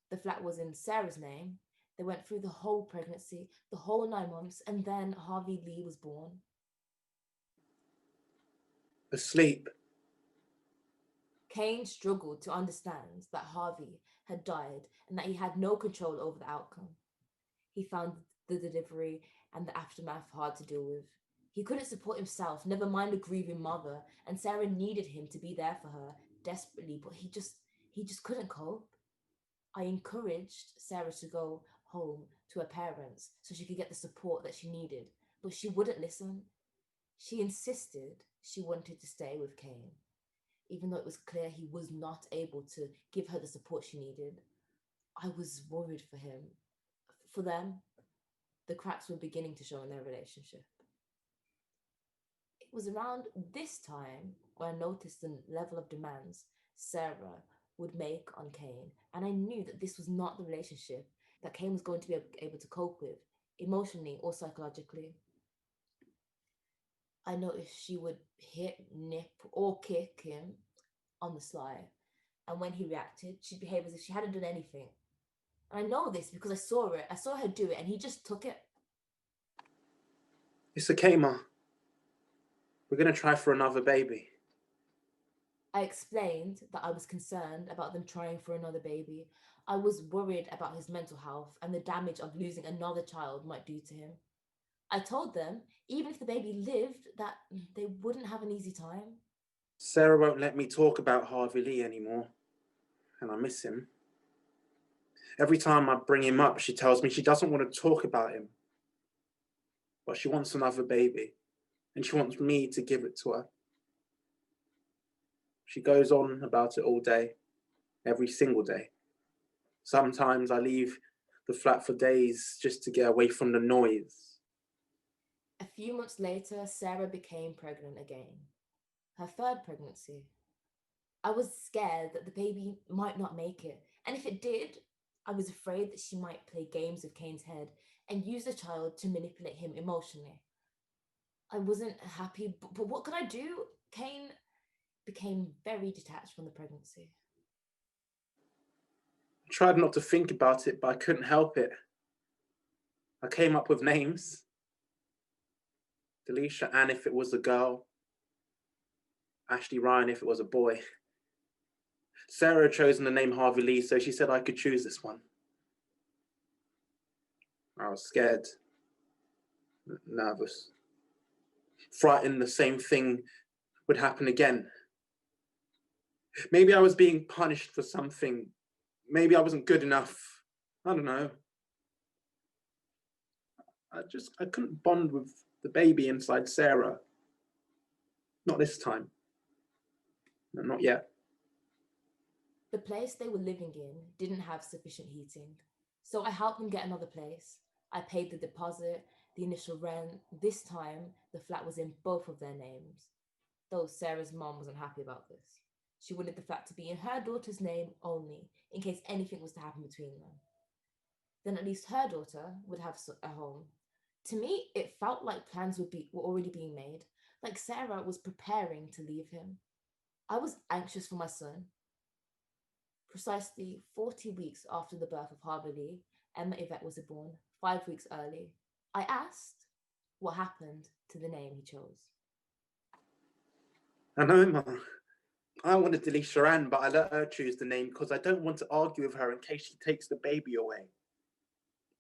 The flat was in Sarah's name. They went through the whole pregnancy, the whole 9 months, and then Harvey Lee was born. Asleep. Kane struggled to understand that Harvey had died and that he had no control over the outcome. He found the delivery and the aftermath hard to deal with. He couldn't support himself, never mind a grieving mother, and Sarah needed him to be there for her desperately, but he just couldn't cope. I encouraged Sarah to go home to her parents so she could get the support that she needed, but she wouldn't listen. She insisted she wanted to stay with Kane, even though it was clear he was not able to give her the support she needed. I was worried for him. For them, the cracks were beginning to show in their relationship. It was around this time when I noticed the level of demands Sarah would make on Kane, and I knew that this was not the relationship that Kane was going to be able to cope with, emotionally or psychologically. I noticed she would hit, nip, or kick him on the sly, and when he reacted, she'd behave as if she hadn't done anything. And I know this because I saw her do it, and he just took it. It's okay, Ma. We're going to try for another baby. I explained that I was concerned about them trying for another baby. I was worried about his mental health and the damage of losing another child might do to him. I told them, even if the baby lived, that they wouldn't have an easy time. Sarah won't let me talk about Harvey Lee anymore, and I miss him. Every time I bring him up, she tells me she doesn't want to talk about him, but she wants another baby, and she wants me to give it to her. She goes on about it all day, every single day. Sometimes I leave the flat for days just to get away from the noise. A few months later, Sarah became pregnant again. Her third pregnancy. I was scared that the baby might not make it, and if it did, I was afraid that she might play games with Kane's head and use the child to manipulate him emotionally. I wasn't happy, but what could I do? Kane became very detached from the pregnancy. I tried not to think about it, but I couldn't help it. I came up with names. Delisha Ann if it was a girl. Ashlee Ryan if it was a boy. Sarah had chosen the name Harvey Lee, so she said I could choose this one. I was scared, nervous, frightened the same thing would happen again. Maybe I was being punished for something. Maybe I wasn't good enough. I don't know. I couldn't bond with the baby inside Sarah. Not this time. No, not yet. The place they were living in didn't have sufficient heating, so I helped them get another place. I paid the deposit, the initial rent. This time, the flat was in both of their names, though Sarah's mom wasn't happy about this. She wanted the flat to be in her daughter's name only, in case anything was to happen between them. Then at least her daughter would have a home. To me, it felt like plans were already being made, like Sarah was preparing to leave him. I was anxious for my son. Precisely 40 weeks after the birth of Harley, Emma Yvette was born, 5 weeks early. I asked what happened to the name he chose. I know, Ma. I wanted to leave Sharan, but I let her choose the name because I don't want to argue with her in case she takes the baby away.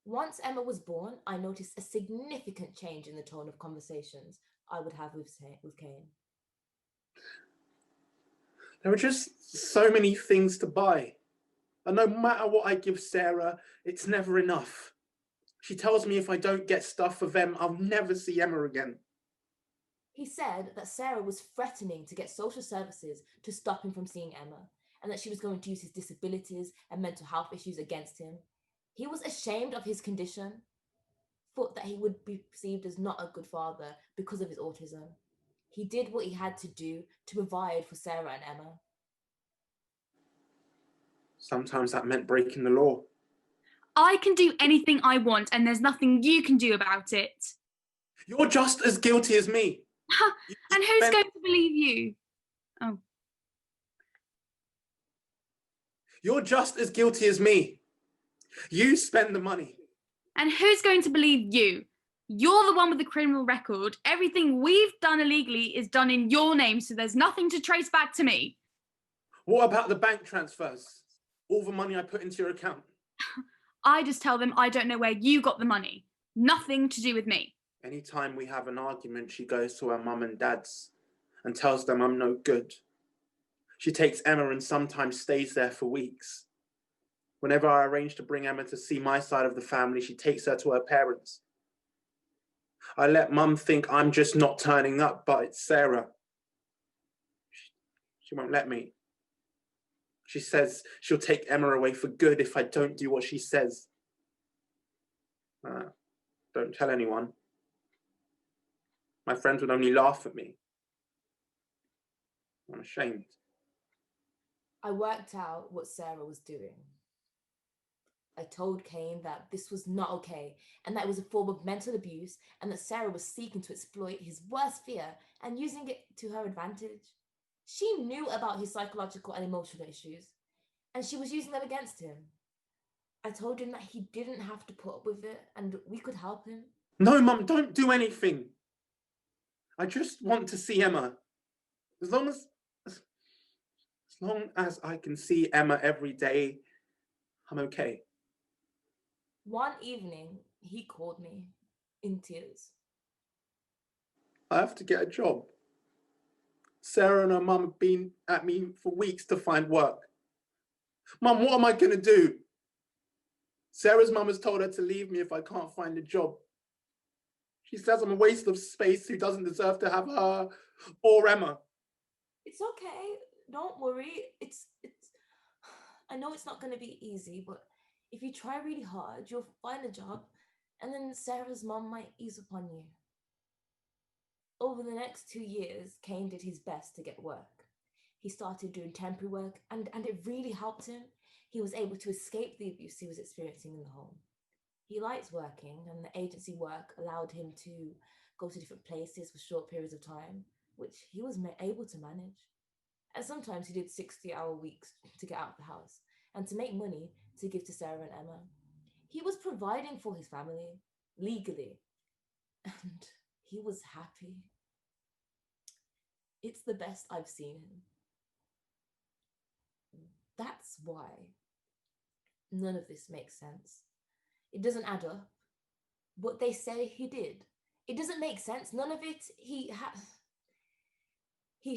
Once Emma was born, I noticed a significant change in the tone of conversations I would have with Kane. There are just so many things to buy. And no matter what I give Sarah, it's never enough. She tells me if I don't get stuff for them, I'll never see Emma again. He said that Sarah was threatening to get social services to stop him from seeing Emma, and that she was going to use his disabilities and mental health issues against him. He was ashamed of his condition, thought that he would be perceived as not a good father because of his autism. He did what he had to do to provide for Sarah and Emma. Sometimes that meant breaking the law. I can do anything I want, and there's nothing you can do about it. You're just as guilty as me. And who's going to believe you? Oh. You're just as guilty as me. You spend the money. And who's going to believe you? You're the one with the criminal record. Everything we've done illegally is done in your name, so there's nothing to trace back to me. What about the bank transfers? All the money I put into your account? I just tell them I don't know where you got the money. Nothing to do with me. Anytime we have an argument, she goes to her mum and dad's and tells them I'm no good. She takes Emma and sometimes stays there for weeks. Whenever I arrange to bring Emma to see my side of the family, she takes her to her parents. I let Mum think I'm just not turning up, but it's Sarah. She won't let me. She says she'll take Emma away for good if I don't do what she says. Don't tell anyone. My friends would only laugh at me. I'm ashamed. I worked out what Sarah was doing. I told Kane that this was not okay, and that it was a form of mental abuse, and that Sarah was seeking to exploit his worst fear and using it to her advantage. She knew about his psychological and emotional issues, and she was using them against him. I told him that he didn't have to put up with it, and we could help him. No, Mum, don't do anything. I just want to see Emma. As long as I can see Emma every day, I'm okay. One evening, he called me in tears. I have to get a job. Sarah and her mum have been at me for weeks to find work. Mum, what am I going to do? Sarah's mum has told her to leave me if I can't find a job. She says I'm a waste of space who doesn't deserve to have her or Emma. It's okay. Don't worry. I know it's not going to be easy, but if you try really hard, you'll find a job, and then Sarah's mum might ease upon you. Over the next 2 years, Kane did his best to get work. He started doing temporary work, and it really helped him. He was able to escape the abuse he was experiencing in the home. He likes working, and the agency work allowed him to go to different places for short periods of time, which he was able to manage. And sometimes he did 60-hour weeks to get out of the house and to make money to give to Sarah and Emma. He was providing for his family legally, and he was happy. It's the best I've seen him. That's why none of this makes sense. It doesn't add up. What they say he did, it doesn't make sense. None of it. He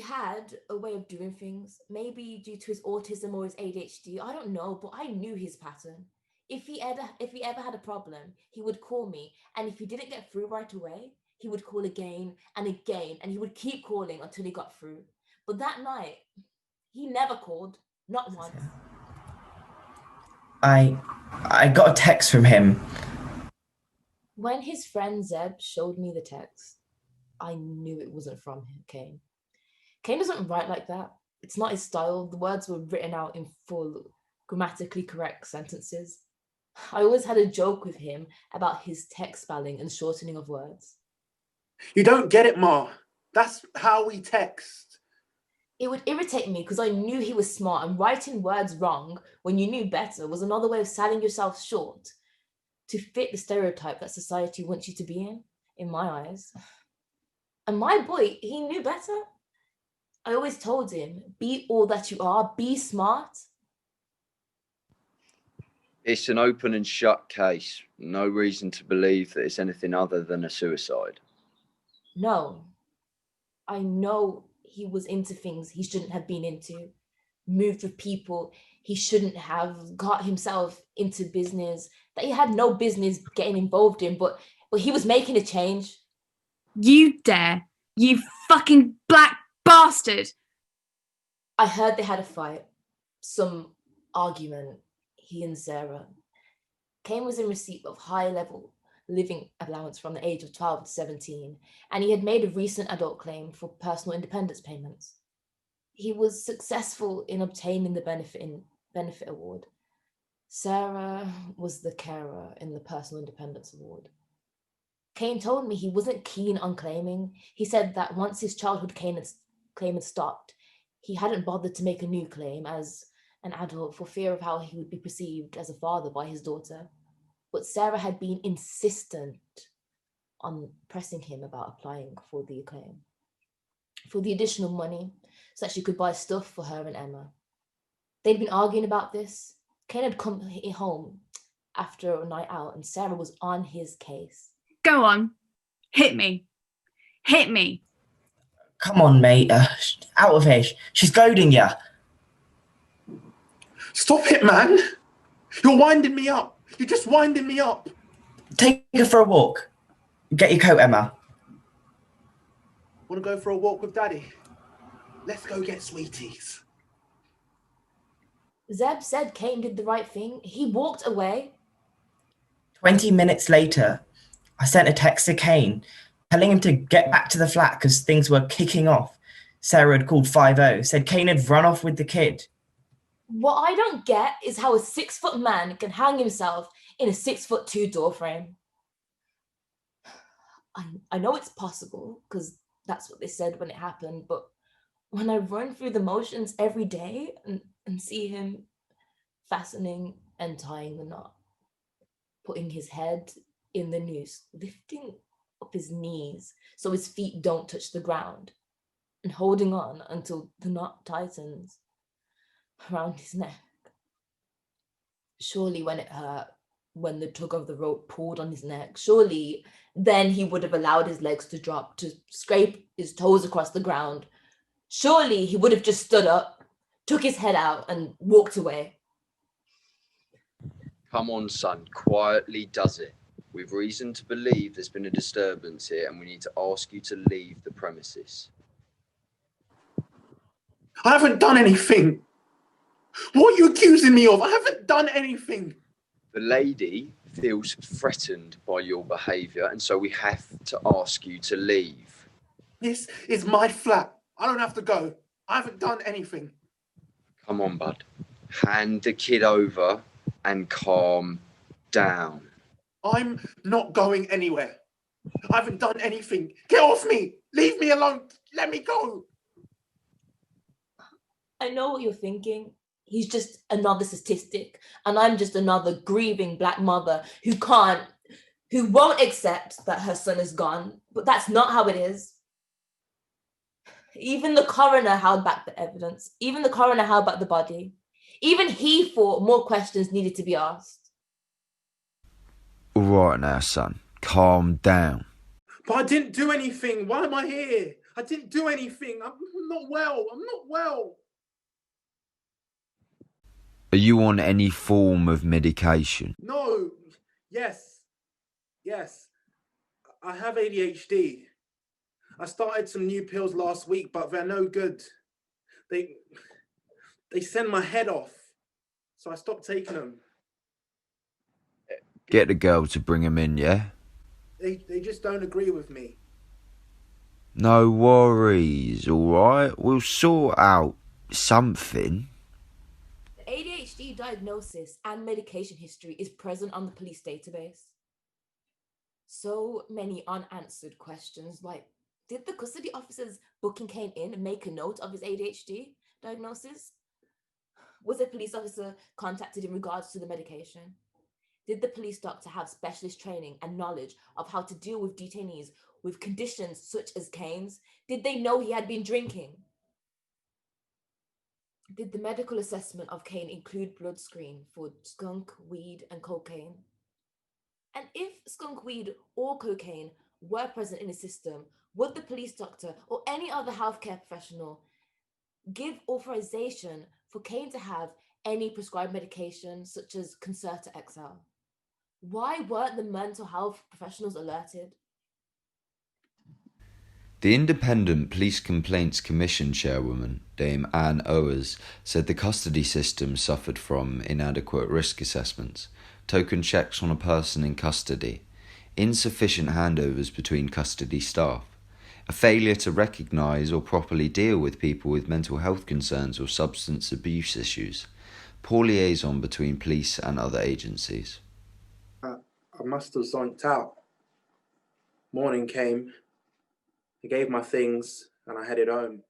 had a way of doing things, maybe due to his autism or his ADHD. I don't know, but I knew his pattern. If he ever had a problem, he would call me, and if he didn't get through right away, he would call again and again, and he would keep calling until he got through. But that night, he never called, not once. I got a text from him. When his friend Zeb showed me the text, I knew it wasn't from him, Kane. Kane doesn't write like that. It's not his style. The words were written out in full, grammatically correct sentences. I always had a joke with him about his text spelling and shortening of words. You don't get it, Ma. That's how we text. It would irritate me because I knew he was smart, and writing words wrong when you knew better was another way of selling yourself short to fit the stereotype that society wants you to be in my eyes. And my boy, he knew better. I always told him, be all that you are, be smart. It's an open and shut case. No reason to believe that it's anything other than a suicide. No, I know he was into things he shouldn't have been into, moved with people he shouldn't have, got himself into business that he had no business getting involved in, but he was making a change. You dare, you fucking black bastard! I heard they had a fight, some argument, he and Sarah. Kane was in receipt of high-level living allowance from the age of 12 to 17, and he had made a recent adult claim for personal independence payments. He was successful in obtaining the benefit award. Sarah was the carer in the personal independence award. Kane told me he wasn't keen on claiming. He said that once his childhood claim had stopped, he hadn't bothered to make a new claim as an adult for fear of how he would be perceived as a father by his daughter. But Sarah had been insistent on pressing him about applying for the claim, for the additional money, so that she could buy stuff for her and Emma. They'd been arguing about this. Kane had come home after a night out, and Sarah was on his case. Go on. Hit me. Hit me. Come on, mate. Out of here. She's goading you. Stop it, man. You're winding me up. You're just winding me up. Take her for a walk. Get your coat, Emma. Want to go for a walk with Daddy? Let's go get sweeties. Zeb said Kane did the right thing. He walked away. 20 minutes later, I sent a text to Kane telling him to get back to the flat because things were kicking off. Sarah had called 5-0, said Kane had run off with the kid. What I don't get is how a 6-foot man can hang himself in a 6'2" door frame. I know it's possible because that's what they said when it happened, but when I run through the motions every day and see him fastening and tying the knot, putting his head in the noose, lifting up his knees so his feet don't touch the ground, and holding on until the knot tightens around his neck. Surely when it hurt, when the tug of the rope pulled on his neck, surely then he would have allowed his legs to drop, to scrape his toes across the ground. Surely he would have just stood up, took his head out and walked away. Come on, son, quietly does it. We've reason to believe there's been a disturbance here and we need to ask you to leave the premises. I haven't done anything. What are you accusing me of? I haven't done anything. The lady feels threatened by your behaviour and so we have to ask you to leave. This is my flat. I don't have to go. I haven't done anything. Come on, bud. Hand the kid over and calm down. I'm not going anywhere. I haven't done anything. Get off me. Leave me alone. Let me go. I know what you're thinking. He's just another statistic, and I'm just another grieving black mother who won't accept that her son is gone. But that's not how it is. Even the coroner held back the evidence. Even the coroner held back the body. Even he thought more questions needed to be asked. All right now, son. Calm down. But I didn't do anything. Why am I here? I didn't do anything. I'm not well. I'm not well. Are you on any form of medication? No. Yes. I have ADHD. I started some new pills last week, but they're no good. They send my head off. So I stopped taking them. Get the girl to bring him in, yeah? They just don't agree with me. No worries, alright? We'll sort out something. The ADHD diagnosis and medication history is present on the police database. So many unanswered questions like Did the custody officers booking Kane in make a note of his ADHD diagnosis? Was a police officer contacted in regards to the medication? Did the police doctor have specialist training and knowledge of how to deal with detainees with conditions such as Kane's? Did they know he had been drinking? Did the medical assessment of Kane include blood screen for skunk, weed, and cocaine? And if skunk, weed, or cocaine were present in his system, would the police doctor or any other healthcare professional give authorization for Kane to have any prescribed medication such as Concerta XL? Why weren't the mental health professionals alerted? The Independent Police Complaints Commission chairwoman, Dame Anne Owers, said the custody system suffered from inadequate risk assessments, token checks on a person in custody, insufficient handovers between custody staff, a failure to recognise or properly deal with people with mental health concerns or substance abuse issues, poor liaison between police and other agencies. I must have zonked out. Morning came. I gave my things and I headed home.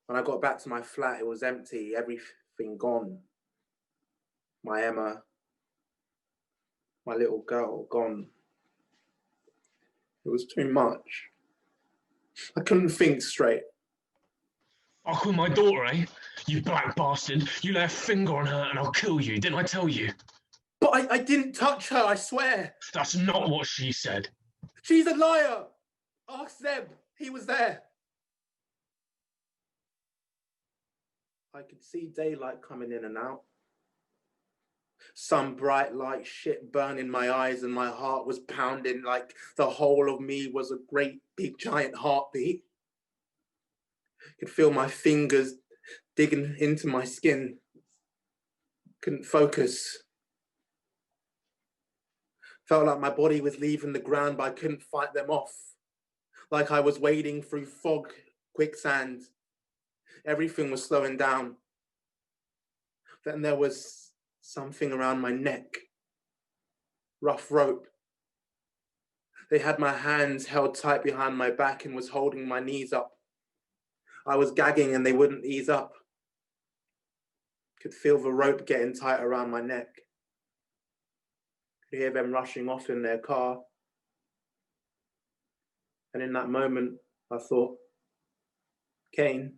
When I got back to my flat, it was empty, everything gone. My Emma, my little girl, gone. It was too much. I couldn't think straight. I'll call my daughter, eh? You black bastard. You lay a finger on her and I'll kill you. Didn't I tell you? But I didn't touch her, I swear. That's not what she said. She's a liar. Ask Zeb. He was there. I could see daylight coming in and out. Some bright light shit burning my eyes and my heart was pounding like the whole of me was a great big giant heartbeat. Could feel my fingers digging into my skin. Couldn't focus. Felt like my body was leaving the ground, but I couldn't fight them off. Like I was wading through fog, quicksand. Everything was slowing down. Then there was something around my neck. Rough rope. They had my hands held tight behind my back and was holding my knees up. I was gagging and they wouldn't ease up. Could feel the rope getting tight around my neck. Could hear them rushing off in their car. And in that moment, I thought, Kane,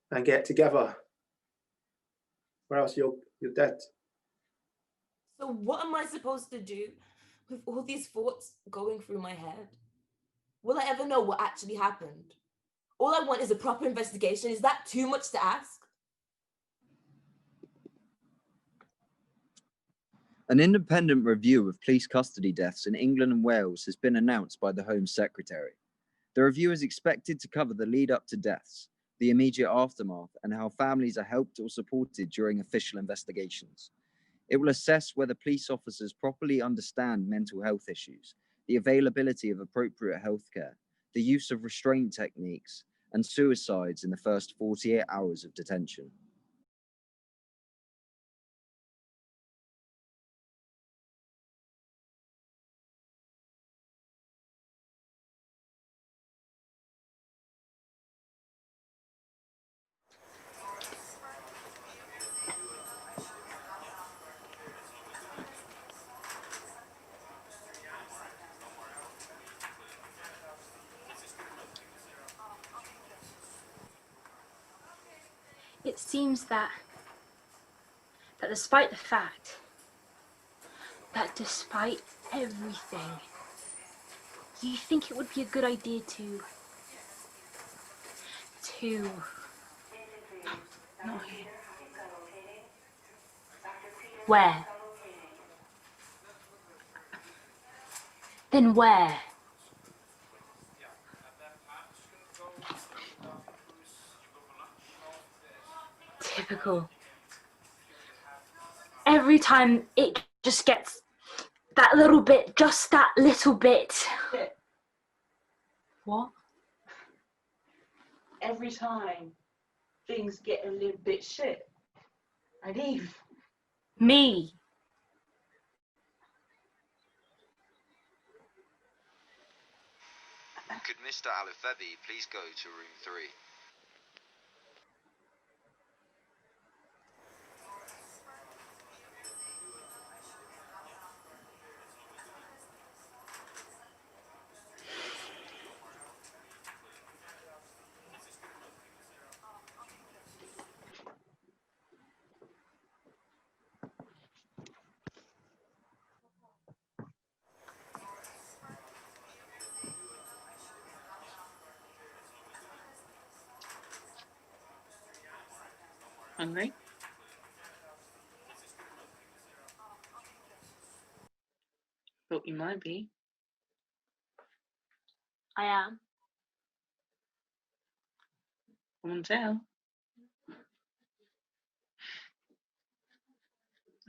and get together, or else you're dead. So what am I supposed to do with all these thoughts going through my head? Will I ever know what actually happened? All I want is a proper investigation. Is that too much to ask? An independent review of police custody deaths in England and Wales has been announced by the Home Secretary. The review is expected to cover the lead up to deaths, the immediate aftermath, and how families are helped or supported during official investigations. It will assess whether police officers properly understand mental health issues, the availability of appropriate healthcare, the use of restraint techniques, and suicides in the first 48 hours of detention. It seems that despite the fact that despite everything, you think it would be a good idea to not here. Where? Then where? Typical. Every time it just gets that little bit, just that little bit. What? Every time things get a little bit shit, I leave. Me. Could Mr. Alifebi please go to room 3? Hungry? Thought you might be. I am. Come on, tell.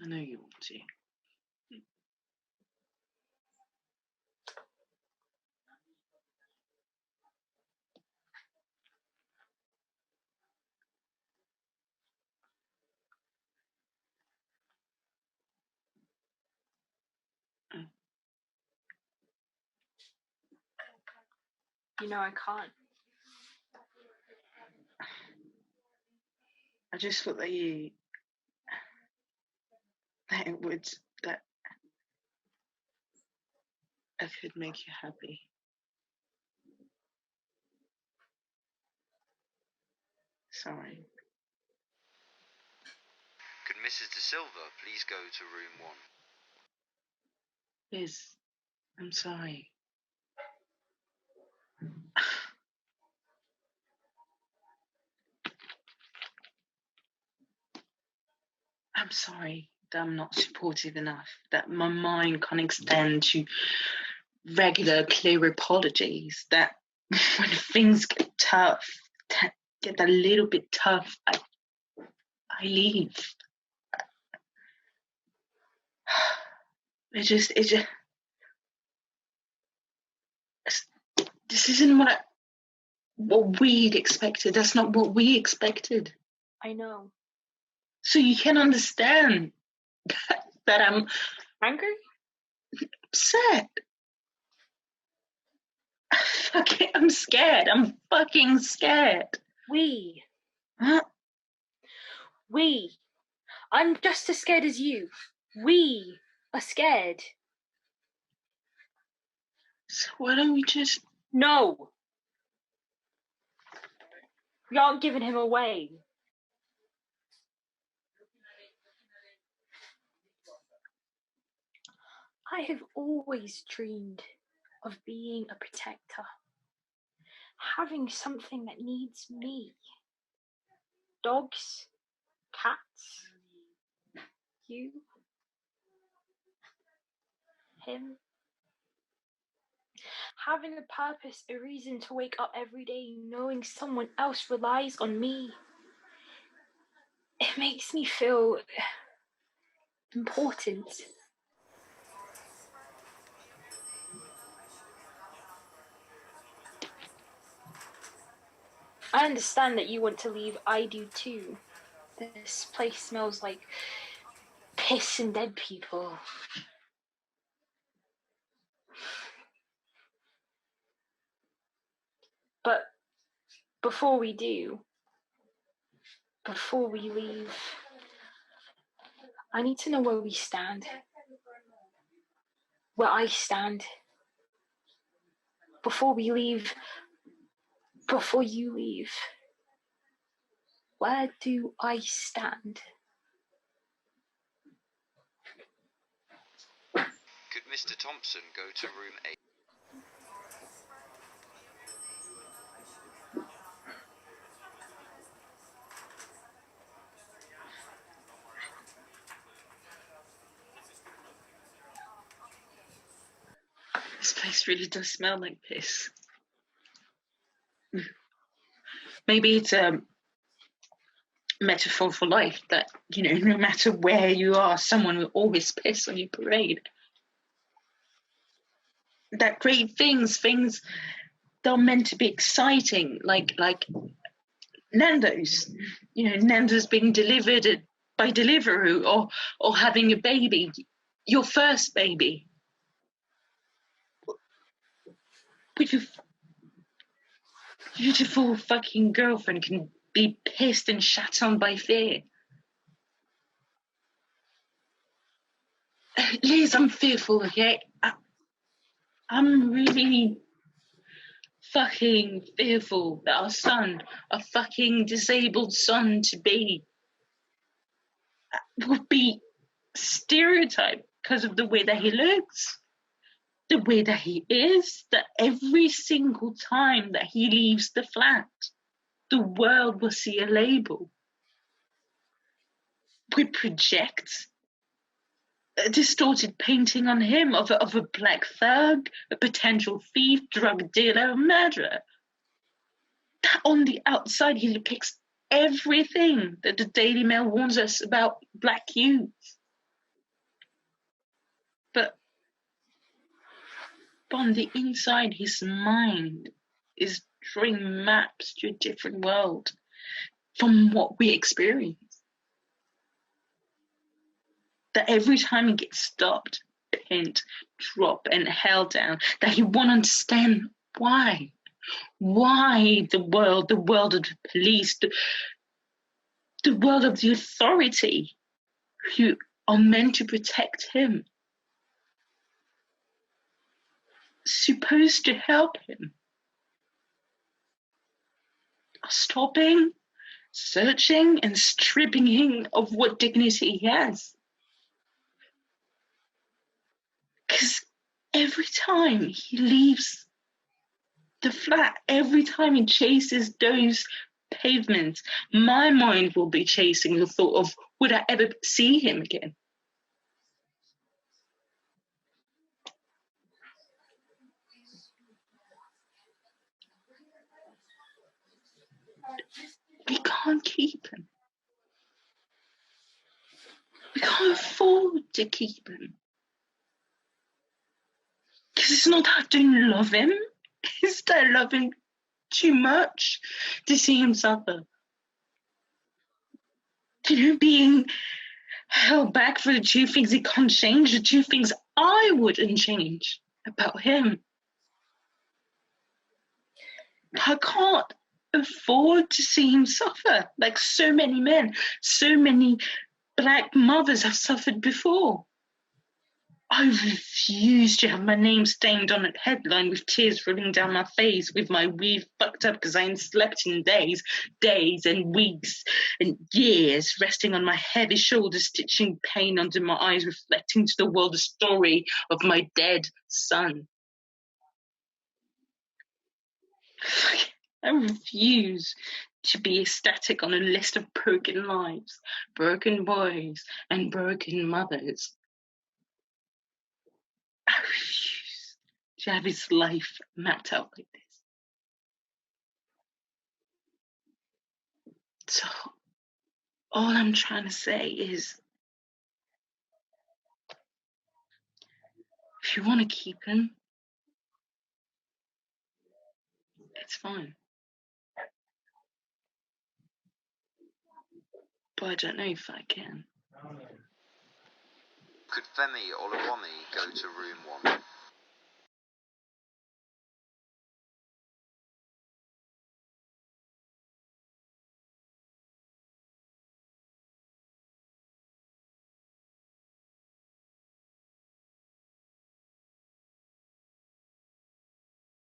I know you want to. You know I can't. I just thought that that I could make you happy. Sorry. Could Mrs. De Silva please go to room 1? Liz, I'm sorry. I'm sorry that I'm not supportive enough, that my mind can't extend to regular, clear apologies, that when things get tough, get a little bit tough, I leave. It just, this isn't what we'd expected. That's not what we expected. I know. So you can understand that I'm Angry? upset. I'm scared. I'm fucking scared. We. Huh? We. I'm just as scared as you. We are scared. So why don't we just... No. We aren't giving him away. I have always dreamed of being a protector, having something that needs me. Dogs, cats, you, him. Having a purpose, a reason to wake up every day knowing someone else relies on me. It makes me feel important. I understand that you want to leave. I do too. This place smells like piss and dead people. But before we leave, I need to know where we stand. Where I stand. Before we leave, before you leave, where do I stand? Could Mr. Thompson go to room 8? This place really does smell like piss. Maybe it's a metaphor for life that, no matter where you are, someone will always piss on your parade. That great things that are meant to be exciting, like Nando's. Nando's being delivered by Deliveroo or having a baby, your first baby. beautiful fucking girlfriend can be pissed and shat on by fear. Liz, I'm fearful, okay? I'm really fucking fearful that our son, a fucking disabled son to be, will be stereotyped because of the way that he looks, the way that he is, that every single time that he leaves the flat, the world will see a label. We project a distorted painting on him of a black thug, a potential thief, drug dealer, murderer. That on the outside, he depicts everything that the Daily Mail warns us about black youth. But on the inside, his mind is drawing maps to a different world from what we experience. That every time he gets stopped, pinned, dropped, and held down, that he won't understand why. Why the world of the police, the world of the authority who are meant to protect him, supposed to help him, are stopping, searching, and stripping him of what dignity he has. Because every time he leaves the flat, every time he chases those pavements, my mind will be chasing the thought of, would I ever see him again? We can't keep him. We can't afford to keep him. Because it's not that I don't love him, it's that I love him too much to see him suffer. You know, being held back for the two things he can't change, the two things I wouldn't change about him. I can't afford to see him suffer like so many men, so many black mothers have suffered before. I refuse to have my name stained on a headline with tears rolling down my face, with my weave fucked up because I ain't slept in days and weeks and years, resting on my heavy shoulders, stitching pain under my eyes, reflecting to the world the story of my dead son. I refuse to be ecstatic on a list of broken lives, broken boys, and broken mothers. I refuse to have his life mapped out like this. So, all I'm trying to say is, if you want to keep him, it's fine. But I don't know if I can. Could Femi Olawumi go to room 1?